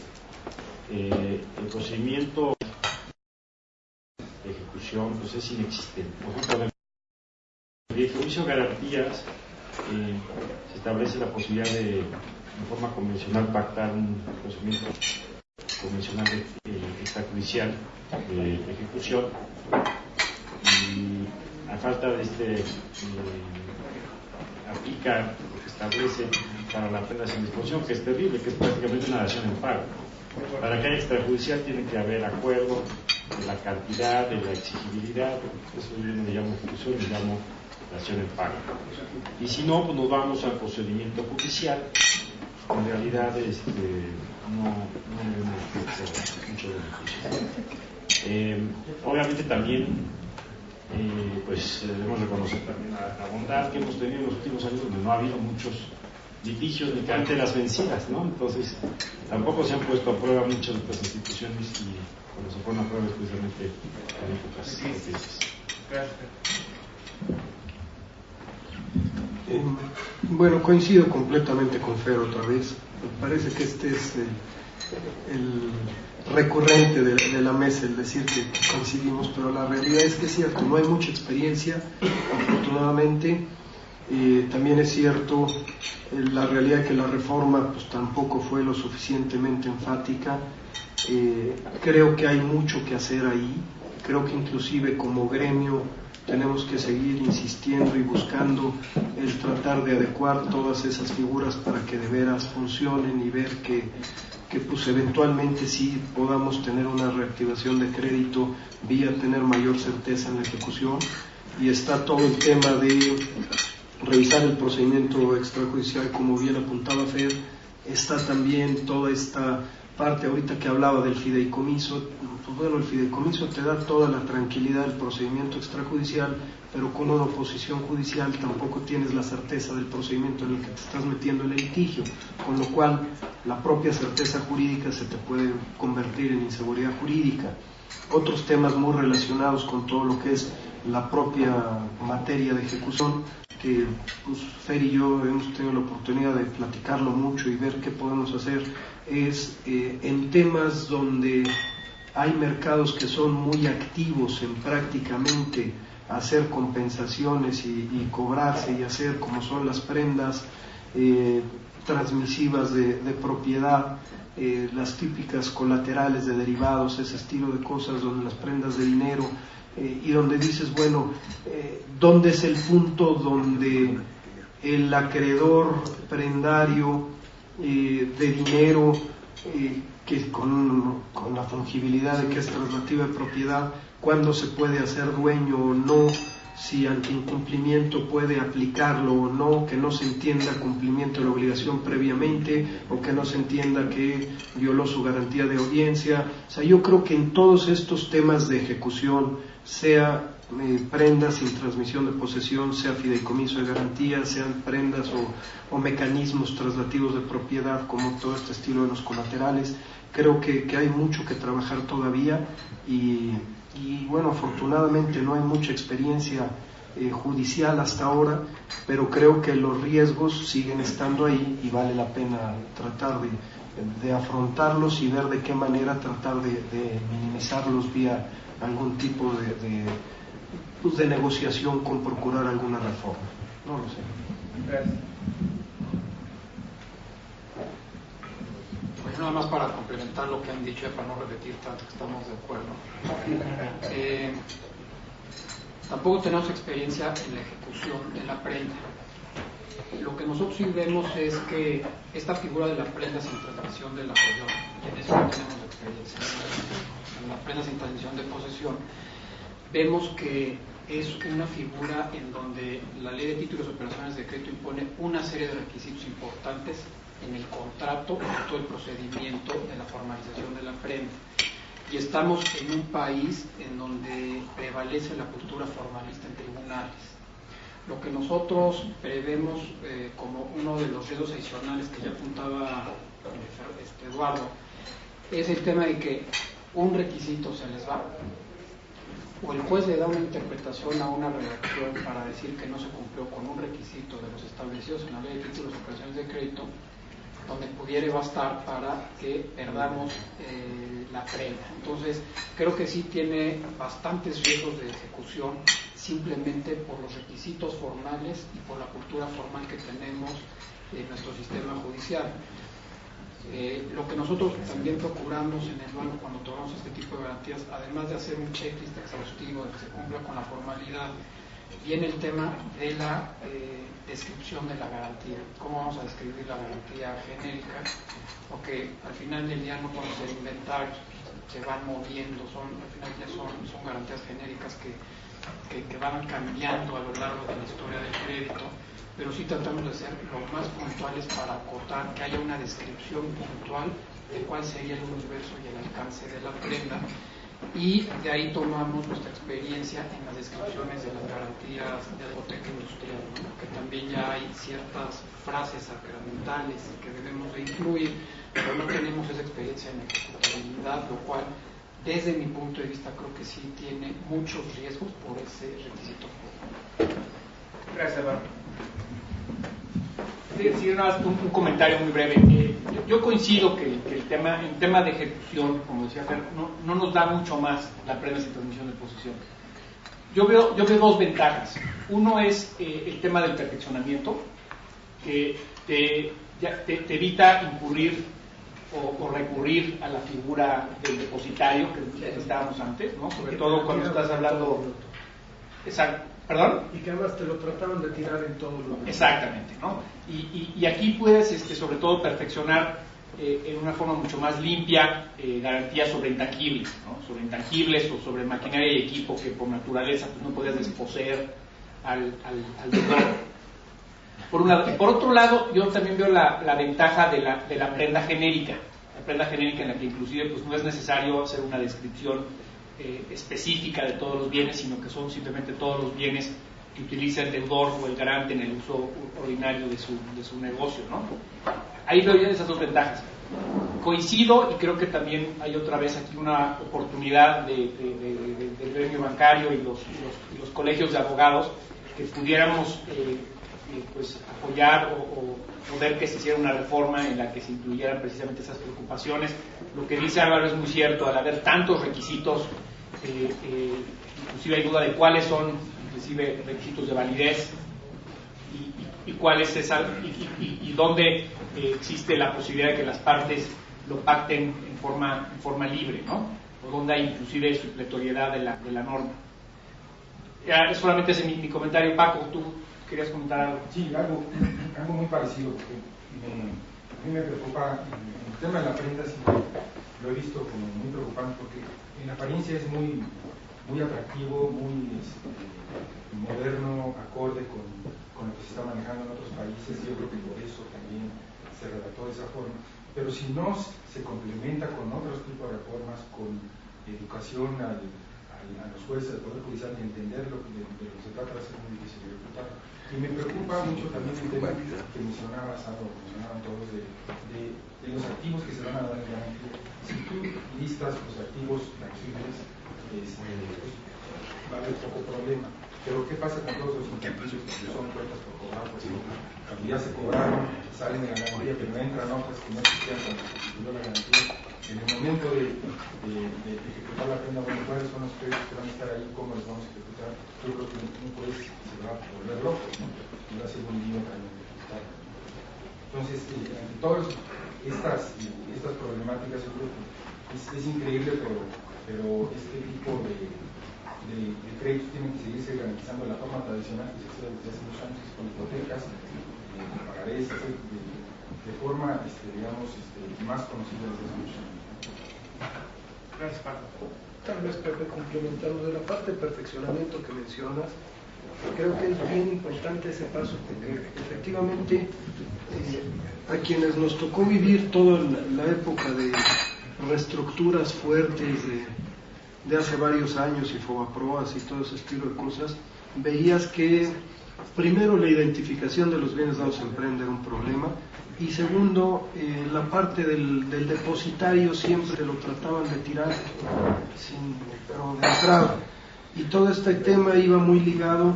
el procedimiento de ejecución pues es inexistente. Por ejemplo, en el juicio de garantías se establece la posibilidad de forma convencional pactar un procedimiento convencional extrajudicial de ejecución, y a falta de aplica lo que establece para la prenda sin disposición, que es terrible, que es prácticamente una dación en pago. Para que haya extrajudicial tiene que haber acuerdo de la cantidad, de la exigibilidad. Eso yo no le llamo ejecución, le llamo dación en pago. Y si no, pues nos vamos al procedimiento judicial. En realidad no vemos mucho beneficio. Obviamente también pues debemos reconocer también la bondad que hemos tenido en los últimos años, donde no ha habido muchos litigios ni carteras vencidas, ¿no? Entonces tampoco se han puesto a prueba muchas de estas instituciones, y cuando se ponen a prueba especialmente en épocas difíciles. Gracias. Bueno, coincido completamente con Fer otra vez. Me parece que este es el recurrente de la mesa, el decir que coincidimos, pero la realidad es que es cierto, no hay mucha experiencia, afortunadamente. También es cierto la realidad que la reforma pues tampoco fue lo suficientemente enfática. Creo que hay mucho que hacer ahí. Creo que inclusive como gremio tenemos que seguir insistiendo y buscando el tratar de adecuar todas esas figuras para que de veras funcionen, y ver que pues eventualmente sí podamos tener una reactivación de crédito vía tener mayor certeza en la ejecución. Y está todo el tema de revisar el procedimiento extrajudicial, como bien apuntaba Fer. Está también toda esta parte ahorita que hablaba del fideicomiso. Pues bueno, el fideicomiso te da toda la tranquilidad del procedimiento extrajudicial, pero con una oposición judicial tampoco tienes la certeza del procedimiento en el que te estás metiendo en el litigio, con lo cual la propia certeza jurídica se te puede convertir en inseguridad jurídica. otros temas muy relacionados con todo lo que es la propia materia de ejecución, que pues, Fer y yo hemos tenido la oportunidad de platicarlo mucho y ver qué podemos hacer, es en temas donde hay mercados que son muy activos en prácticamente hacer compensaciones y cobrarse y hacer como son las prendas transmisivas de propiedad, las típicas colaterales de derivados, ese estilo de cosas, donde las prendas de dinero, y donde dices, bueno, ¿dónde es el punto donde el acreedor prendario de dinero, que con la fungibilidad de que es traslativa de propiedad, cuándo se puede hacer dueño o no, si ante incumplimiento puede aplicarlo o no, que no se entienda cumplimiento de la obligación previamente o que no se entienda que violó su garantía de audiencia? O sea, yo creo que en todos estos temas de ejecución, sea prendas sin transmisión de posesión, sea fideicomiso de garantía, sean prendas o mecanismos traslativos de propiedad, como todo este estilo de los colaterales, creo que hay mucho que trabajar todavía y bueno, afortunadamente no hay mucha experiencia judicial hasta ahora, pero creo que los riesgos siguen estando ahí y vale la pena tratar de afrontarlos y ver de qué manera tratar de minimizarlos vía algún tipo de negociación con procurar alguna reforma. No lo sé. Gracias. Pues nada más para complementar lo que han dicho, para no repetir tanto, que estamos de acuerdo. Tampoco tenemos experiencia en la ejecución de la prenda. Lo que nosotros sí vemos es que esta figura de la prenda sin transmisión de la posesión, en eso no tenemos experiencia. En la prenda sin transmisión de posesión, vemos que es una figura en donde la Ley de Títulos y Operaciones de Crédito impone una serie de requisitos importantes en el contrato, en todo el procedimiento de la formalización de la prenda. Y estamos en un país en donde prevalece la cultura formalista en tribunales. Lo que nosotros prevemos como uno de los riesgos adicionales que ya apuntaba Eduardo, es el tema de que un requisito se les va, o el juez le da una interpretación a una redacción para decir que no se cumplió con un requisito de los establecidos en la Ley de Títulos y Operaciones de Crédito, donde pudiera bastar para que perdamos la prenda. Entonces, creo que sí tiene bastantes riesgos de ejecución, simplemente por los requisitos formales y por la cultura formal que tenemos en nuestro sistema judicial. Lo que nosotros también procuramos en el banco cuando tomamos este tipo de garantías, además de hacer un checklist exhaustivo de que se cumpla con la formalidad, viene el tema de la descripción de la garantía. ¿Cómo vamos a describir la garantía genérica? Porque al final del día no podemos hacer inventarios, se van moviendo, al final ya son garantías genéricas que van cambiando a lo largo de la historia del crédito, pero sí tratamos de ser lo más puntuales para acotar, que haya una descripción puntual de cuál sería el universo y el alcance de la prenda, y de ahí tomamos nuestra experiencia en las descripciones de las garantías de hipoteca industrial, ¿no? Que también ya hay ciertas frases sacramentales que debemos de incluir, pero no tenemos esa experiencia en ejecutabilidad, lo cual desde mi punto de vista creo que sí tiene muchos riesgos por ese requisito. Gracias, Eduardo. Sí, nada más un comentario muy breve. Yo coincido que el tema de ejecución, como decía Fer, no nos da mucho más la prenda sin transmisión de posesión. Yo veo dos ventajas. Uno es el tema del perfeccionamiento, que te evita incurrir o recurrir a la figura del depositario que estábamos antes, ¿no? Sobre todo cuando estás hablando. Exacto. ¿Perdón? Y que además te lo trataron de tirar en todos los... Exactamente, ¿no? Y aquí puedes, sobre todo, perfeccionar en una forma mucho más limpia garantías sobre intangibles, ¿no? Sobre intangibles o sobre maquinaria y equipo que por naturaleza pues, no podías desposeer al deudor. Por otro lado, yo también veo la ventaja de la prenda genérica. La prenda genérica en la que inclusive pues, no es necesario hacer una descripción específica de todos los bienes, sino que son simplemente todos los bienes que utiliza el deudor o el garante en el uso ordinario de su negocio, ¿no? Ahí veo ya esas dos ventajas. coincido, y creo que también hay otra vez aquí una oportunidad del gremio bancario y los colegios de abogados que pudiéramos pues apoyar o ver que se hiciera una reforma en la que se incluyeran precisamente esas preocupaciones. Lo que dice Álvaro es muy cierto, al haber tantos requisitos, inclusive hay duda de cuáles son inclusive requisitos de validez y cuál es esa y dónde existe la posibilidad de que las partes lo pacten en forma libre, ¿no? O donde hay inclusive supletoriedad de la norma. Ya, solamente ese es mi comentario. Paco, tú querías comentar algo. Sí, algo muy parecido, porque a mí me preocupa el tema de la prenda, sí, lo he visto como muy preocupante, porque en apariencia es muy atractivo, muy moderno, acorde con lo que se está manejando en otros países. Yo creo que por eso también se redactó de esa forma, pero si no se complementa con otros tipos de reformas, con educación a los jueces del Poder Judicial y entender lo que se trata de hacer muy difícil de ejecutar. Y me preocupa mucho también el tema que mencionaban todos de los activos que se van a dar en garantía. Si tú listas los activos tangibles, pues va a haber poco problema. Pero ¿qué pasa con todos los intangibles que son cuentas por cobrar? Pues cuando ya se cobraron, salen de la garantía, pero entran otras que no existían cuando se constituyó la garantía. En el momento de ejecutar la prenda, bueno, ¿cuáles son los créditos que van a estar ahí? ¿Cómo los vamos a ejecutar? Yo creo que un juez se va a volver loco, ¿no? Y va a ser un lío también de ejecutar. Entonces, ante todas estas problemáticas, yo creo que es increíble, pero este tipo de créditos tienen que seguirse garantizando de la forma tradicional que se hacía desde hace muchos años, con hipotecas, pagarés, de forma, digamos, más conocida desde hace muchos años. Gracias, Paco. Tal vez, Pepe, complementando de la parte de perfeccionamiento que mencionas, creo que es bien importante ese paso, porque efectivamente a quienes nos tocó vivir toda la época de reestructuras fuertes de hace varios años y Fobaproas y todo ese estilo de cosas, veías que primero la identificación de los bienes dados en prenda era un problema, y segundo, la parte del depositario siempre lo trataban de tirar pero de entrada, y todo este tema iba muy ligado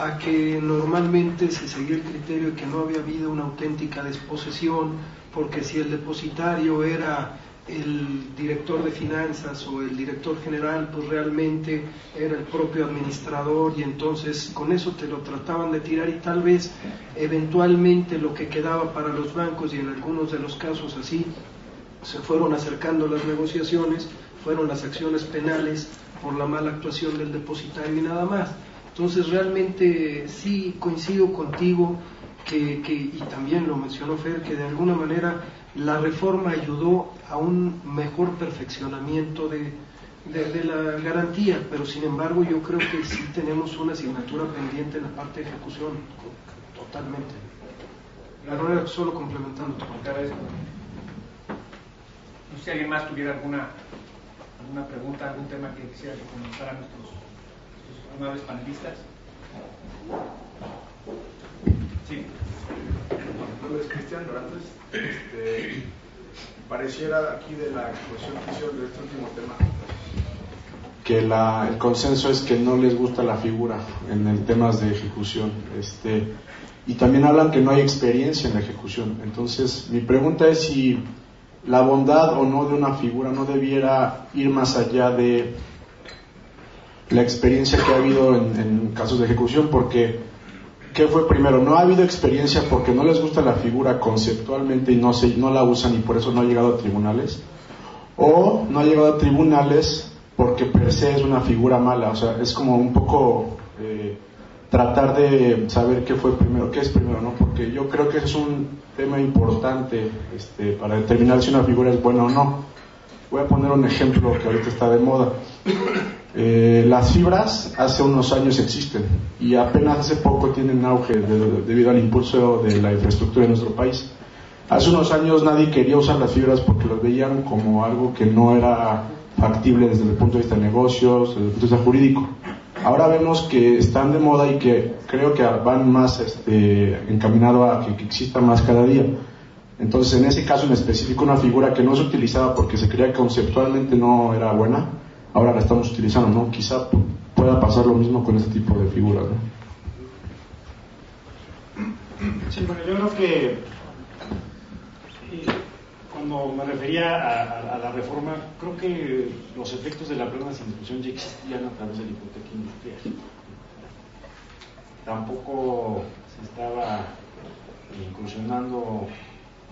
a que normalmente se seguía el criterio de que no había habido una auténtica desposesión, porque si el depositario era el director de finanzas o el director general, pues realmente era el propio administrador, y entonces con eso te lo trataban de tirar, y tal vez eventualmente lo que quedaba para los bancos, y en algunos de los casos así se fueron acercando las negociaciones, fueron las acciones penales por la mala actuación del depositario y nada más. Entonces realmente sí coincido contigo y también lo mencionó Fer, que de alguna manera la reforma ayudó a un mejor perfeccionamiento de la garantía, pero sin embargo yo creo que sí tenemos una asignatura pendiente en la parte de ejecución, totalmente. Pero era solo complementando tu comentario. No sé si alguien más tuviera alguna pregunta, algún tema que quisiera que comentaran nuestros amables panelistas. Sí. Mi nombre es Cristian Dorantes. Pareciera aquí de la exposición que hicieron de este último tema que el consenso es que no les gusta la figura en el temas de ejecución, y también hablan que no hay experiencia en la ejecución. Entonces mi pregunta es si la bondad o no de una figura no debiera ir más allá de la experiencia que ha habido en casos de ejecución, porque ¿qué fue primero? ¿No ha habido experiencia porque no les gusta la figura conceptualmente y no la usan y por eso no ha llegado a tribunales? ¿O no ha llegado a tribunales porque per se es una figura mala? O sea, es como un poco tratar de saber qué fue primero, qué es primero, ¿no? Porque yo creo que es un tema importante para determinar si una figura es buena o no. Voy a poner un ejemplo que ahorita está de moda. Las fibras hace unos años existen y apenas hace poco tienen auge debido al impulso de la infraestructura en nuestro país. Hace unos años nadie quería usar las fibras porque las veían como algo que no era factible desde el punto de vista de negocios, desde el punto de vista jurídico. Ahora vemos que están de moda y que creo que van más encaminado a que exista más cada día. Entonces, en ese caso en específico, una figura que no se utilizaba porque se creía que conceptualmente no era buena, ahora la estamos utilizando, ¿no? Quizá pueda pasar lo mismo con este tipo de figuras, ¿no? Sí, bueno, yo creo que cuando me refería a la reforma, creo que los efectos de la plena distribución ya existían a través de la hipoteca industrial. Tampoco se estaba incursionando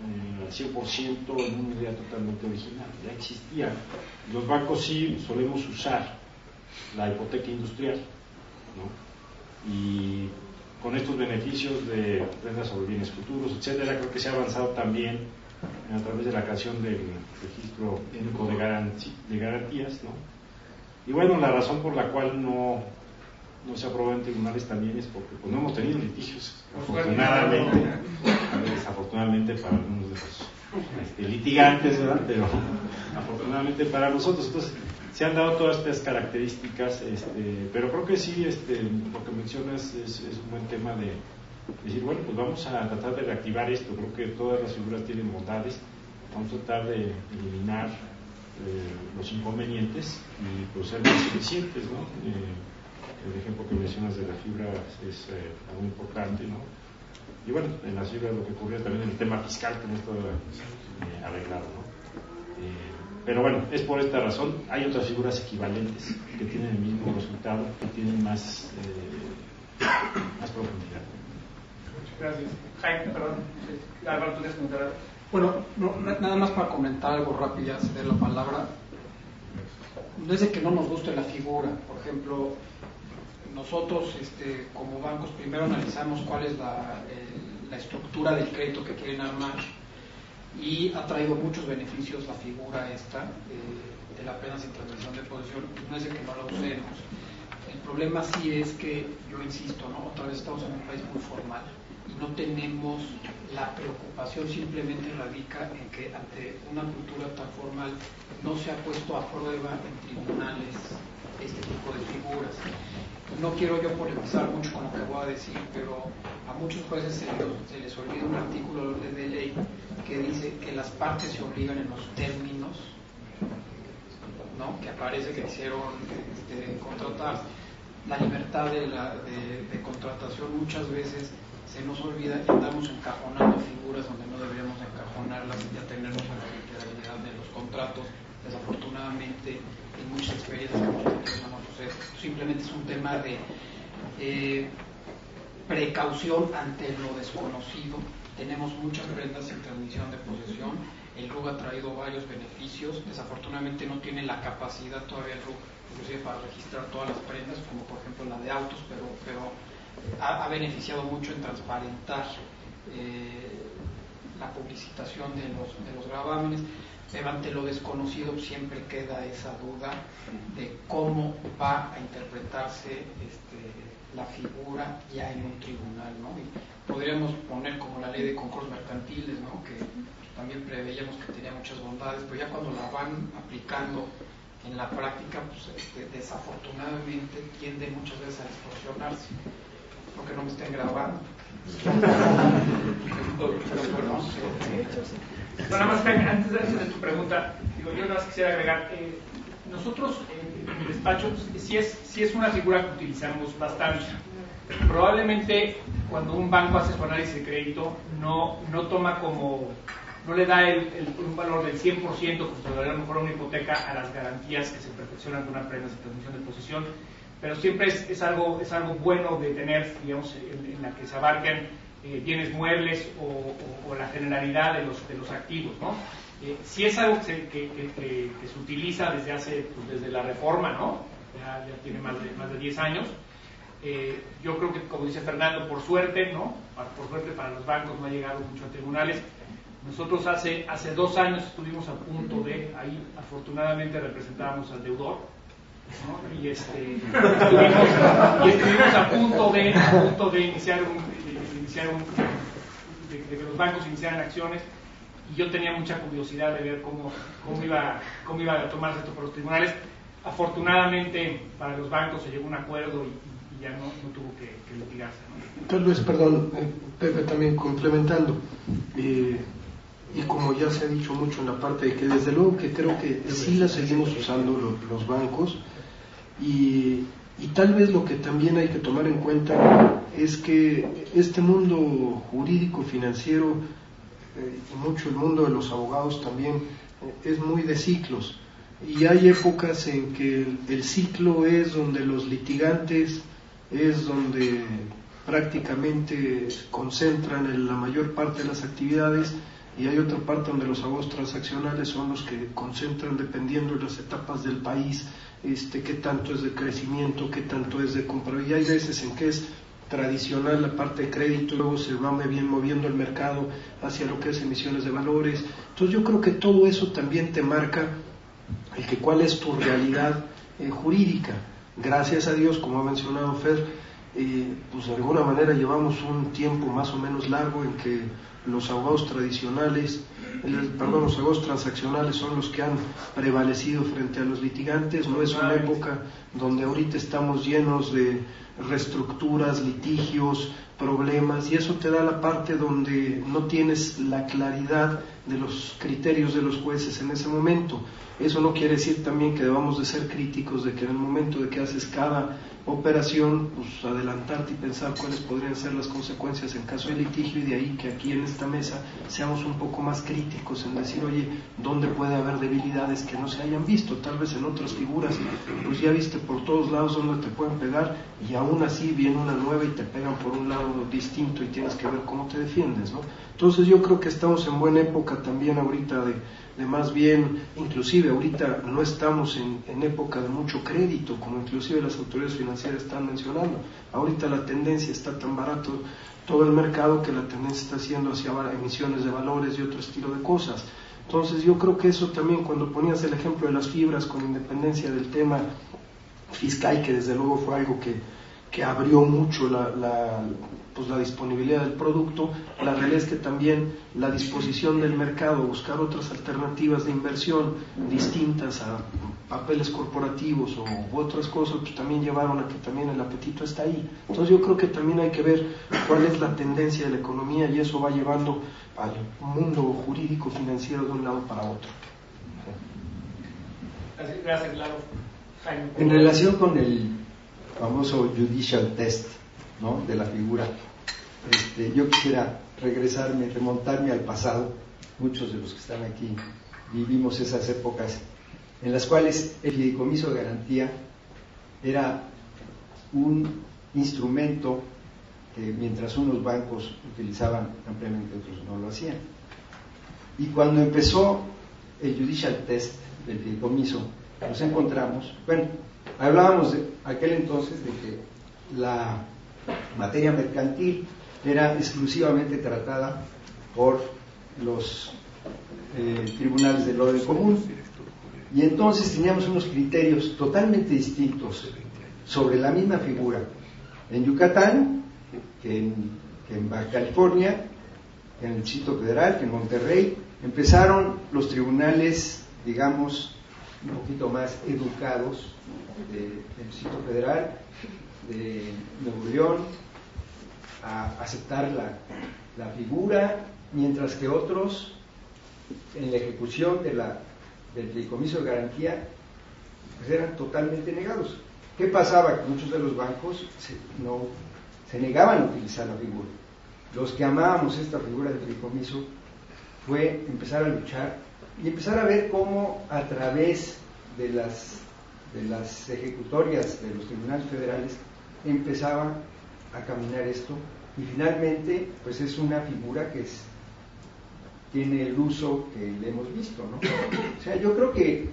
al 100% en una idea totalmente original, ya existía. Los bancos sí solemos usar la hipoteca industrial, ¿no? Y con estos beneficios de prendas sobre bienes futuros, etcétera, creo que se ha avanzado también a través de la creación del registro único de garantías, ¿no? Y bueno, la razón por la cual no se aprobó en tribunales también es porque pues, no hemos tenido litigios, afortunadamente, desafortunadamente para algunos de los litigantes, ¿verdad? Pero afortunadamente para nosotros. Entonces, se han dado todas estas características, pero creo que sí, lo que mencionas es un buen tema de decir, bueno, pues vamos a tratar de reactivar esto. Creo que todas las figuras tienen bondades, vamos a tratar de eliminar los inconvenientes y pues ser más eficientes, ¿no? El ejemplo que mencionas de la fibra es algo importante, ¿no? Y bueno, en las fibras lo que ocurría también en el tema fiscal que no está arreglado, ¿no? Pero bueno, es por esta razón. Hay otras figuras equivalentes que tienen el mismo resultado, que tienen más profundidad. Muchas gracias. Jaime, perdón. Álvaro, ¿tú quieres comentar algo? Bueno, nada más para comentar algo rápido, ya ceder la palabra. No es de que no nos guste la figura. Por ejemplo, nosotros como bancos primero analizamos cuál es la estructura del crédito que quieren armar, y ha traído muchos beneficios la figura esta de la plena sin transmisión de posesión. No es de que no la usemos. El problema sí es que, yo insisto, ¿no? Otra vez estamos en un país muy formal y no tenemos la preocupación, simplemente radica en que ante una cultura tan formal no se ha puesto a prueba en tribunales este tipo de figuras. No quiero yo polemizar mucho con lo que voy a decir, pero a muchos jueces se les olvida un artículo de ley que dice que las partes se obligan en los términos, ¿no?, que aparece que quisieron contratar. La libertad de contratación muchas veces se nos olvida y andamos encajonando figuras donde no deberíamos encajonarlas y ya tenernos en la literalidad de los contratos. Desafortunadamente, en muchas experiencias que hemos tenido no sucede. Simplemente es un tema de precaución ante lo desconocido. Tenemos muchas prendas sin transmisión de posesión. El RUG ha traído varios beneficios. Desafortunadamente no tiene la capacidad todavía el RUG, inclusive para registrar todas las prendas, como por ejemplo la de autos, pero ha beneficiado mucho en transparentar la publicitación de los gravámenes. Pero ante lo desconocido siempre queda esa duda de cómo va a interpretarse la figura ya en un tribunal, ¿no? Y podríamos poner como la ley de concursos mercantiles, ¿no?, que también preveíamos que tenía muchas bondades, pero ya cuando la van aplicando en la práctica, pues desafortunadamente tiende muchas veces a distorsionarse. Espero que no me estén grabando. Bueno, nada más, Jaime, antes de tu pregunta, yo nada más quisiera agregar, nosotros en el despacho sí es una figura que utilizamos bastante. Probablemente cuando un banco hace su análisis de crédito no toma no le da un valor del 100%, como se le daría a lo mejor a una hipoteca, a las garantías que se perfeccionan con una prenda de transmisión de posesión, pero siempre es algo bueno de tener, digamos, en la que se abarquen bienes muebles o la generalidad de los activos, ¿no? Si es algo que se utiliza desde la reforma, ¿no? Ya tiene más de 10 años. Yo creo que, como dice Fernando, por suerte, ¿no? Por suerte para los bancos no ha llegado mucho a tribunales. Nosotros hace 2 años estuvimos a punto de, ahí afortunadamente representábamos al deudor, ¿no? Y estuvimos a punto de iniciar de que los bancos iniciaran acciones, y yo tenía mucha curiosidad de ver cómo iba a tomarse esto por los tribunales. Afortunadamente para los bancos se llegó a un acuerdo y ya no tuvo que litigarse, ¿no? Tal vez, perdón, Pepe, también complementando, y como ya se ha dicho mucho en la parte de que desde luego que creo que sí la seguimos usando los bancos, y tal vez lo que también hay que tomar en cuenta es que este mundo jurídico financiero y mucho el mundo de los abogados también es muy de ciclos, y hay épocas en que el ciclo es donde los litigantes es donde prácticamente concentran la mayor parte de las actividades, y hay otra parte donde los abogados transaccionales son los que concentran, dependiendo de las etapas del país, qué tanto es de crecimiento, qué tanto es de compra, y hay veces en que es tradicional la parte de crédito, luego se va moviendo el mercado hacia lo que es emisiones de valores. Entonces yo creo que todo eso también te marca el que cuál es tu realidad jurídica. Gracias a Dios, como ha mencionado Fer, pues de alguna manera llevamos un tiempo más o menos largo en que los abogados tradicionales, los abogados transaccionales son los que han prevalecido frente a los litigantes. No es una época donde ahorita estamos llenos de reestructuras, litigios, problemas, y eso te da la parte donde no tienes la claridad de los criterios de los jueces en ese momento. Eso no quiere decir también que debamos de ser críticos de que en el momento de que haces cada operación, pues adelantarte y pensar cuáles podrían ser las consecuencias en caso de litigio, y de ahí que aquí en esta mesa seamos un poco más críticos en decir, oye, ¿dónde puede haber debilidades que no se hayan visto? Tal vez en otras figuras, pues ya viste por todos lados dónde te pueden pegar, y aún así viene una nueva y te pegan por un lado distinto y tienes que ver cómo te defiendes, ¿no? Entonces yo creo que estamos en buena época también ahorita de más bien, inclusive ahorita no estamos en época de mucho crédito, como inclusive las autoridades financieras están mencionando. Ahorita la tendencia está tan barato todo el mercado que la tendencia está siendo hacia emisiones de valores y otro estilo de cosas. Entonces yo creo que eso también, cuando ponías el ejemplo de las fibras, con independencia del tema fiscal, que desde luego fue algo que abrió mucho la disponibilidad del producto, la realidad es que también la disposición del mercado, buscar otras alternativas de inversión distintas a papeles corporativos u otras cosas, pues también llevaron a que también el apetito está ahí. Entonces yo creo que también hay que ver cuál es la tendencia de la economía, y eso va llevando al mundo jurídico financiero de un lado para otro. Gracias, Lalo. En relación con el famoso judicial test, ¿no?, de la figura, yo quisiera remontarme al pasado. Muchos de los que están aquí vivimos esas épocas en las cuales el fideicomiso de garantía era un instrumento que, mientras unos bancos utilizaban ampliamente, otros no lo hacían. Y cuando empezó el judicial test del fideicomiso, nos encontramos, hablábamos de aquel entonces de que la materia mercantil era exclusivamente tratada por los tribunales del orden común, y entonces teníamos unos criterios totalmente distintos sobre la misma figura en Yucatán que en Baja California, que en el Distrito Federal, que en Monterrey. Empezaron los tribunales, digamos, un poquito más educados del Distrito Federal, de Nuevo León, a aceptar la figura, mientras que otros, en la ejecución del fideicomiso de garantía, pues eran totalmente negados. ¿Qué pasaba? Que muchos de los bancos se negaban a utilizar la figura. Los que amábamos esta figura del fideicomiso fue empezar a luchar y empezar a ver cómo, a través de las ejecutorias de los tribunales federales, empezaba a caminar esto, y finalmente pues es una figura que tiene el uso que le hemos visto, ¿no? O sea, yo creo que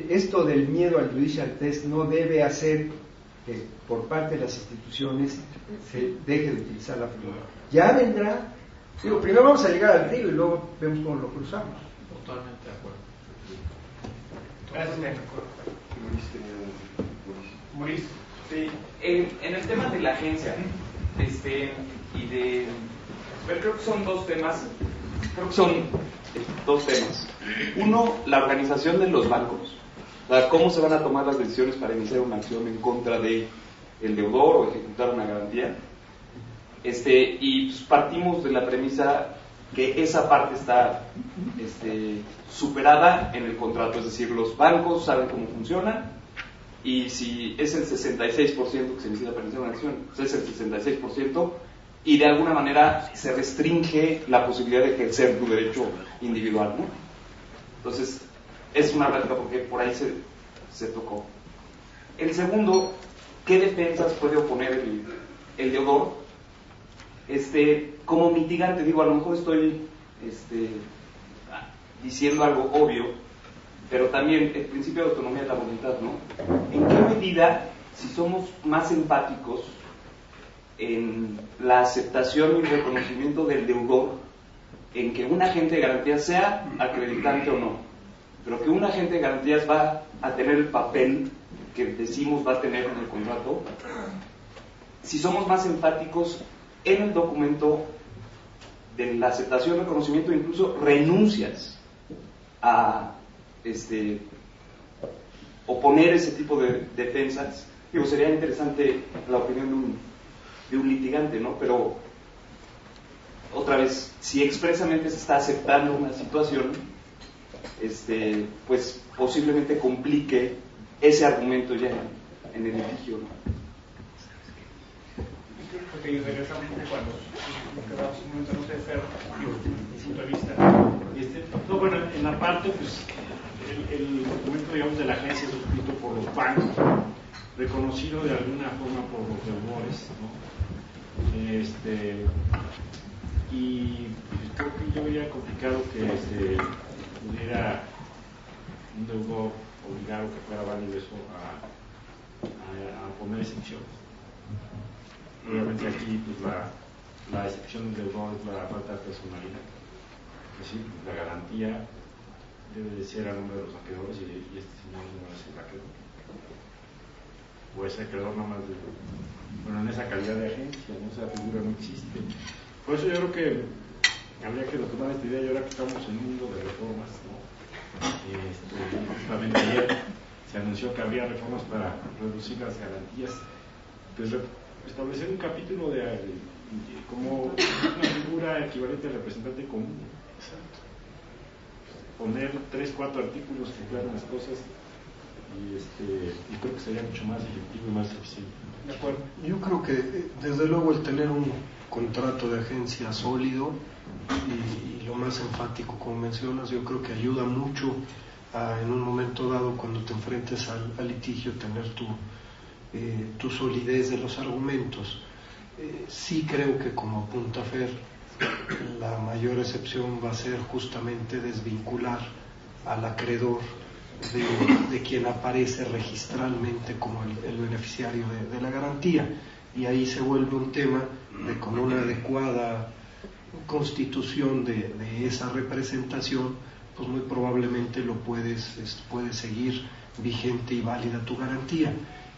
esto del miedo al judicial test no debe hacer que por parte de las instituciones se deje de utilizar la figura. Ya vendrá, primero vamos a llegar al río y luego vemos cómo lo cruzamos. Totalmente de acuerdo. Gracias, Mauricio. Sí, en el tema de la agencia, creo que son dos temas. Uno, la organización de los bancos, cómo se van a tomar las decisiones para iniciar una acción en contra de el deudor o ejecutar una garantía. Y pues partimos de la premisa que esa parte está superada en el contrato, es decir, los bancos saben cómo funciona, y si es el 66% que se necesita para iniciar una acción, pues es el 66%, y de alguna manera se restringe la posibilidad de ejercer tu derecho individual, ¿no? Entonces, es una plática porque por ahí se tocó. El segundo, ¿qué defensas puede oponer el deudor? Como mitigante, digo, a lo mejor estoy diciendo algo obvio, pero también el principio de autonomía de la voluntad, ¿no? ¿En qué medida, si somos más empáticos en la aceptación y reconocimiento del deudor, en que un agente de garantías sea acreditante o no, pero que un agente de garantías va a tener el papel que decimos va a tener en el contrato, si somos más empáticos en el documento de la aceptación, reconocimiento, incluso renuncias a oponer ese tipo de defensas, digo, sería interesante la opinión de un litigante, ¿no? Pero otra vez, si expresamente se está aceptando una situación, pues posiblemente complique ese argumento ya en el litigio, ¿no? Porque regresamos un poco a lo que hablamos un momento, no sé, Fer, mi punto de vista. No, bueno, en la parte, pues, el documento, digamos, de la agencia suscrito por los bancos, reconocido de alguna forma por los deudores, ¿no? Y pues, creo que yo vería complicado que pudiera un deudor obligar o que fuera válido eso a poner excepción. Obviamente aquí pues, la excepción del deudor es la falta de personalidad, es decir, la garantía debe de ser a nombre de los acreedores y este señor no es el acreedor, o ese acreedor nada más bueno, en esa calidad de agencia, ¿no? Esa figura no existe. Por eso yo creo que habría que retomar esta idea, y ahora que estamos en un mundo de reformas, ¿no? Justamente ayer se anunció que habría reformas para reducir las garantías, pues establecer un capítulo como una figura equivalente al representante común, poner 3-4 artículos que aclaren las cosas, y creo que sería mucho más efectivo y más eficiente. De acuerdo. Yo creo que desde luego el tener un contrato de agencia sólido y lo más enfático, como mencionas, yo creo que ayuda mucho a, en un momento dado, cuando te enfrentes al litigio, tener tu solidez de los argumentos. Sí creo que, como apunta Fer, la mayor excepción va a ser justamente desvincular al acreedor de quien aparece registralmente como el beneficiario de la garantía, y ahí se vuelve un tema de, con una adecuada constitución de esa representación, pues muy probablemente puedes seguir vigente y válida tu garantía.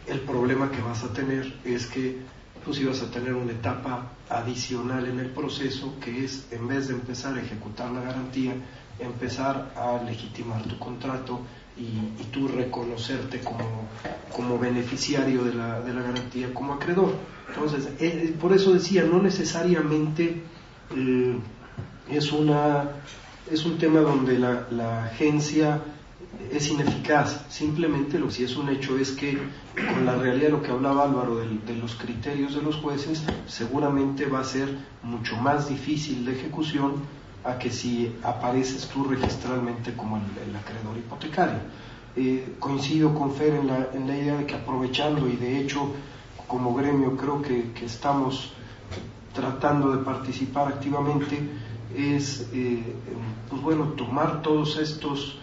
El problema que vas a tener es que pues ibas a tener una etapa adicional en el proceso, que es, en vez de empezar a ejecutar la garantía, empezar a legitimar tu contrato y tú reconocerte como beneficiario de la garantía, como acreedor. Entonces, por eso decía, no necesariamente es un tema donde la agencia es ineficaz, simplemente lo que sí es un hecho es que, con la realidad de lo que hablaba Álvaro de los criterios de los jueces, seguramente va a ser mucho más difícil de ejecución a que si apareces tú registralmente como el acreedor hipotecario. Coincido con Fer en la idea de que, aprovechando, y de hecho como gremio creo que estamos tratando de participar activamente, es pues bueno, tomar todos estos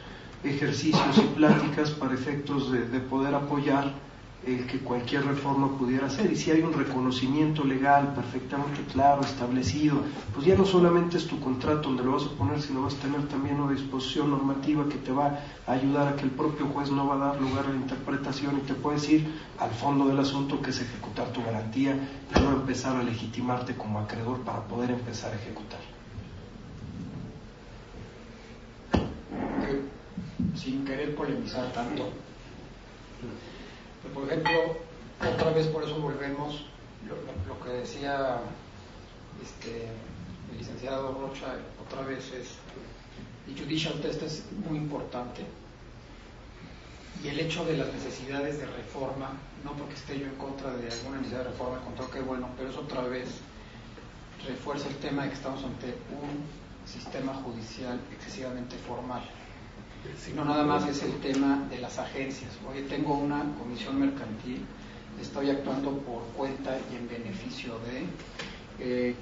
ejercicios y pláticas para efectos de poder apoyar el que cualquier reforma pudiera ser. Y si hay un reconocimiento legal perfectamente claro, establecido, pues ya no solamente es tu contrato donde lo vas a poner, sino vas a tener también una disposición normativa que te va a ayudar a que el propio juez no va a dar lugar a la interpretación y te puedes ir al fondo del asunto, que es ejecutar tu garantía, y no empezar a legitimarte como acreedor para poder empezar a ejecutar. Sin querer polemizar tanto, por ejemplo, otra vez, por eso volvemos lo que decía el licenciado Rocha, otra vez el judicial test es muy importante, y el hecho de las necesidades de reforma, no porque esté yo en contra de alguna necesidad de reforma, contra que bueno, pero eso otra vez refuerza el tema de que estamos ante un sistema judicial excesivamente formal. No nada más es el tema de las agencias. Oye, tengo una comisión mercantil, estoy actuando por cuenta y en beneficio de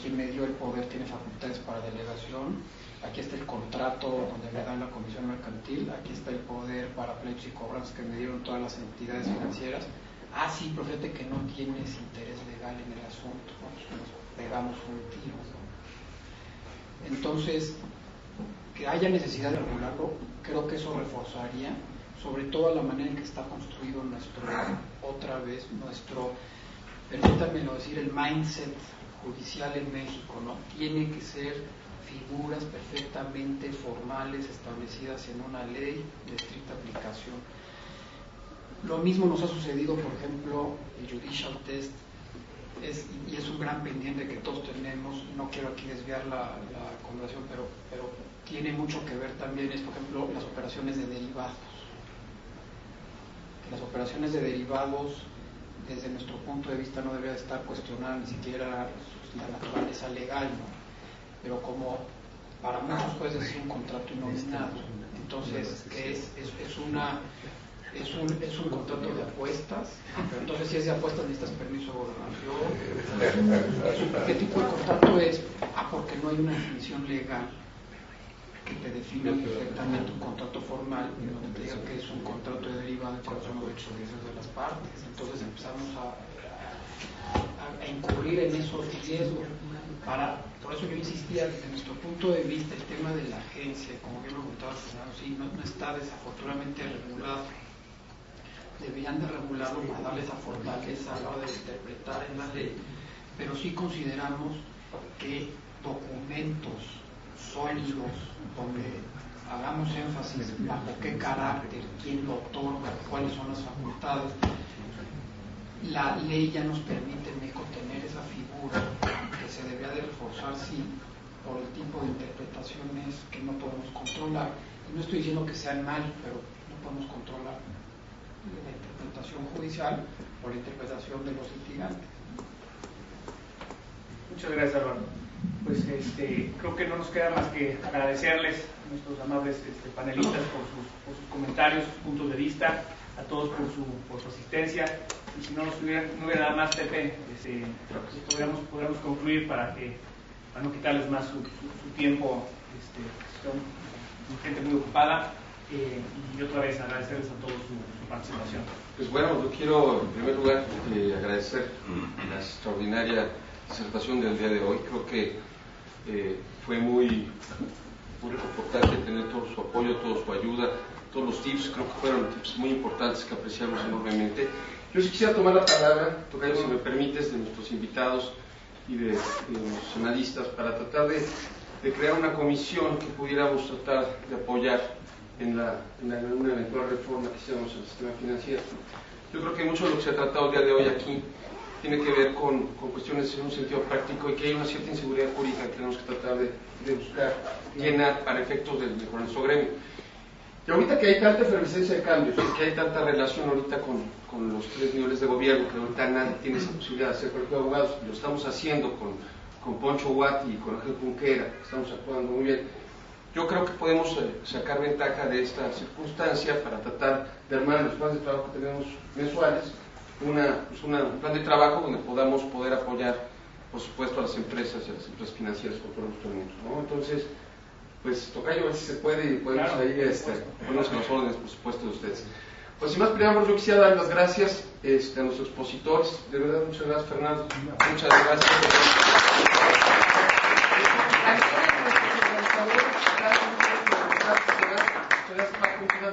quien me dio el poder tiene facultades para delegación, aquí está el contrato donde me dan la comisión mercantil, aquí está el poder para pleitos y cobranzas que me dieron todas las entidades financieras. Ah, sí, pero fíjate que no tienes interés legal en el asunto, pues nos pegamos un tiro, ¿no? Entonces, que haya necesidad de regularlo, creo que eso reforzaría sobre todo la manera en que está construido nuestro, permítanmelo decir, el mindset judicial en México, ¿no? Tiene que ser figuras perfectamente formales establecidas en una ley de estricta aplicación. Lo mismo nos ha sucedido, por ejemplo, el judicial test y es un gran pendiente que todos tenemos. No quiero aquí desviar la conversación, pero tiene mucho que ver también, por ejemplo, las operaciones de derivados. Las operaciones de derivados, desde nuestro punto de vista, no debería estar cuestionada ni siquiera la naturaleza legal, ¿no? Pero como para muchos jueces es un contrato innominado, entonces es un contrato de apuestas, pero entonces si es de apuestas necesitas permiso de gobernación. ¿Qué tipo de contrato es? Porque no hay una definición legal que te defina perfectamente un contrato formal y donde te diga que es un contrato de derivado y cuáles son los derechos de las partes. Entonces empezamos a incurrir en esos riesgos. Por eso yo insistía, desde nuestro punto de vista, el tema de la agencia, como bien lo comentaba el senador, sí, no está desafortunadamente regulado. Deberían de regularlo para darle esa fortaleza a la hora de interpretar en la ley, pero sí consideramos que documentos sólidos, donde hagamos énfasis bajo qué carácter, quién lo otorga, cuáles son las facultades. La ley ya nos permite en México tener esa figura que se debería de reforzar, sí, por el tipo de interpretaciones que no podemos controlar. Y no estoy diciendo que sean mal, pero no podemos controlar la interpretación judicial o la interpretación de los litigantes. Muchas gracias, Álvaro. Pues creo que no nos queda más que agradecerles a nuestros amables panelistas por sus comentarios, sus puntos de vista, a todos por su asistencia. Y si no hubiera nada más, Pepe, podríamos concluir para no quitarles más su tiempo. Son gente muy ocupada, y otra vez agradecerles a todos su participación. Pues bueno, yo quiero en primer lugar agradecer la extraordinaria disertación del día de hoy. Creo que fue muy reconfortante tener todo su apoyo, toda su ayuda, todos los tips. Creo que fueron tips muy importantes que apreciamos enormemente. Yo sí quisiera tomar la palabra, Tocayo, si me permites, de nuestros invitados y de los analistas para tratar de crear una comisión que pudiéramos tratar de apoyar en una eventual reforma que hiciéramos al sistema financiero. Yo creo que mucho de lo que se ha tratado el día de hoy aquí tiene que ver con cuestiones en un sentido práctico, y que hay una cierta inseguridad jurídica que tenemos que tratar de buscar llenar para efectos del mejor nuestro gremio. Y ahorita que hay tanta efervescencia de cambios, que hay tanta relación ahorita con los tres niveles de gobierno, que ahorita nadie tiene esa posibilidad de hacer colegio de abogados, lo estamos haciendo con Poncho Guati y con Ángel Junquera, estamos actuando muy bien. Yo creo que podemos sacar ventaja de esta circunstancia para tratar de armar los planes de trabajo que tenemos mensuales, un plan de trabajo donde podamos poder apoyar, por supuesto, a las empresas y a las empresas financieras con todos los términos, ¿no? Entonces, pues, Tocayo, a ver si se puede, y podemos ahí ponernos en las órdenes, por supuesto, de ustedes. Pues, sin más preámbulos, yo quisiera dar las gracias a nuestros expositores. De verdad, muchas gracias, Fernando. Muchas gracias.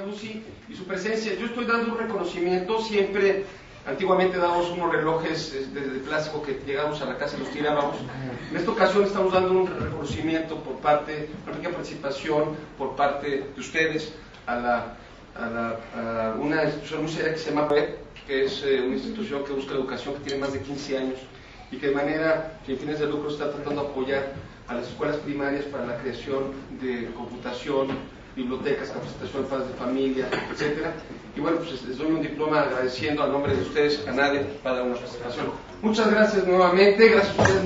Lucy y su presencia. Yo estoy dando un reconocimiento. Siempre, antiguamente dábamos unos relojes de plástico que llegábamos a la casa y los tirábamos. En esta ocasión estamos dando un reconocimiento por parte, una pequeña participación por parte de ustedes a una institución muy seria que se llama PEP, que es una institución que busca educación, que tiene más de 15 años y que de manera sin fines de lucro está tratando de apoyar a las escuelas primarias para la creación de computación, bibliotecas, capacitación, padres de familia, etcétera. Y bueno, pues les doy un diploma agradeciendo a nombre de ustedes a NADE para dar una presentación. Muchas gracias nuevamente, gracias a ustedes.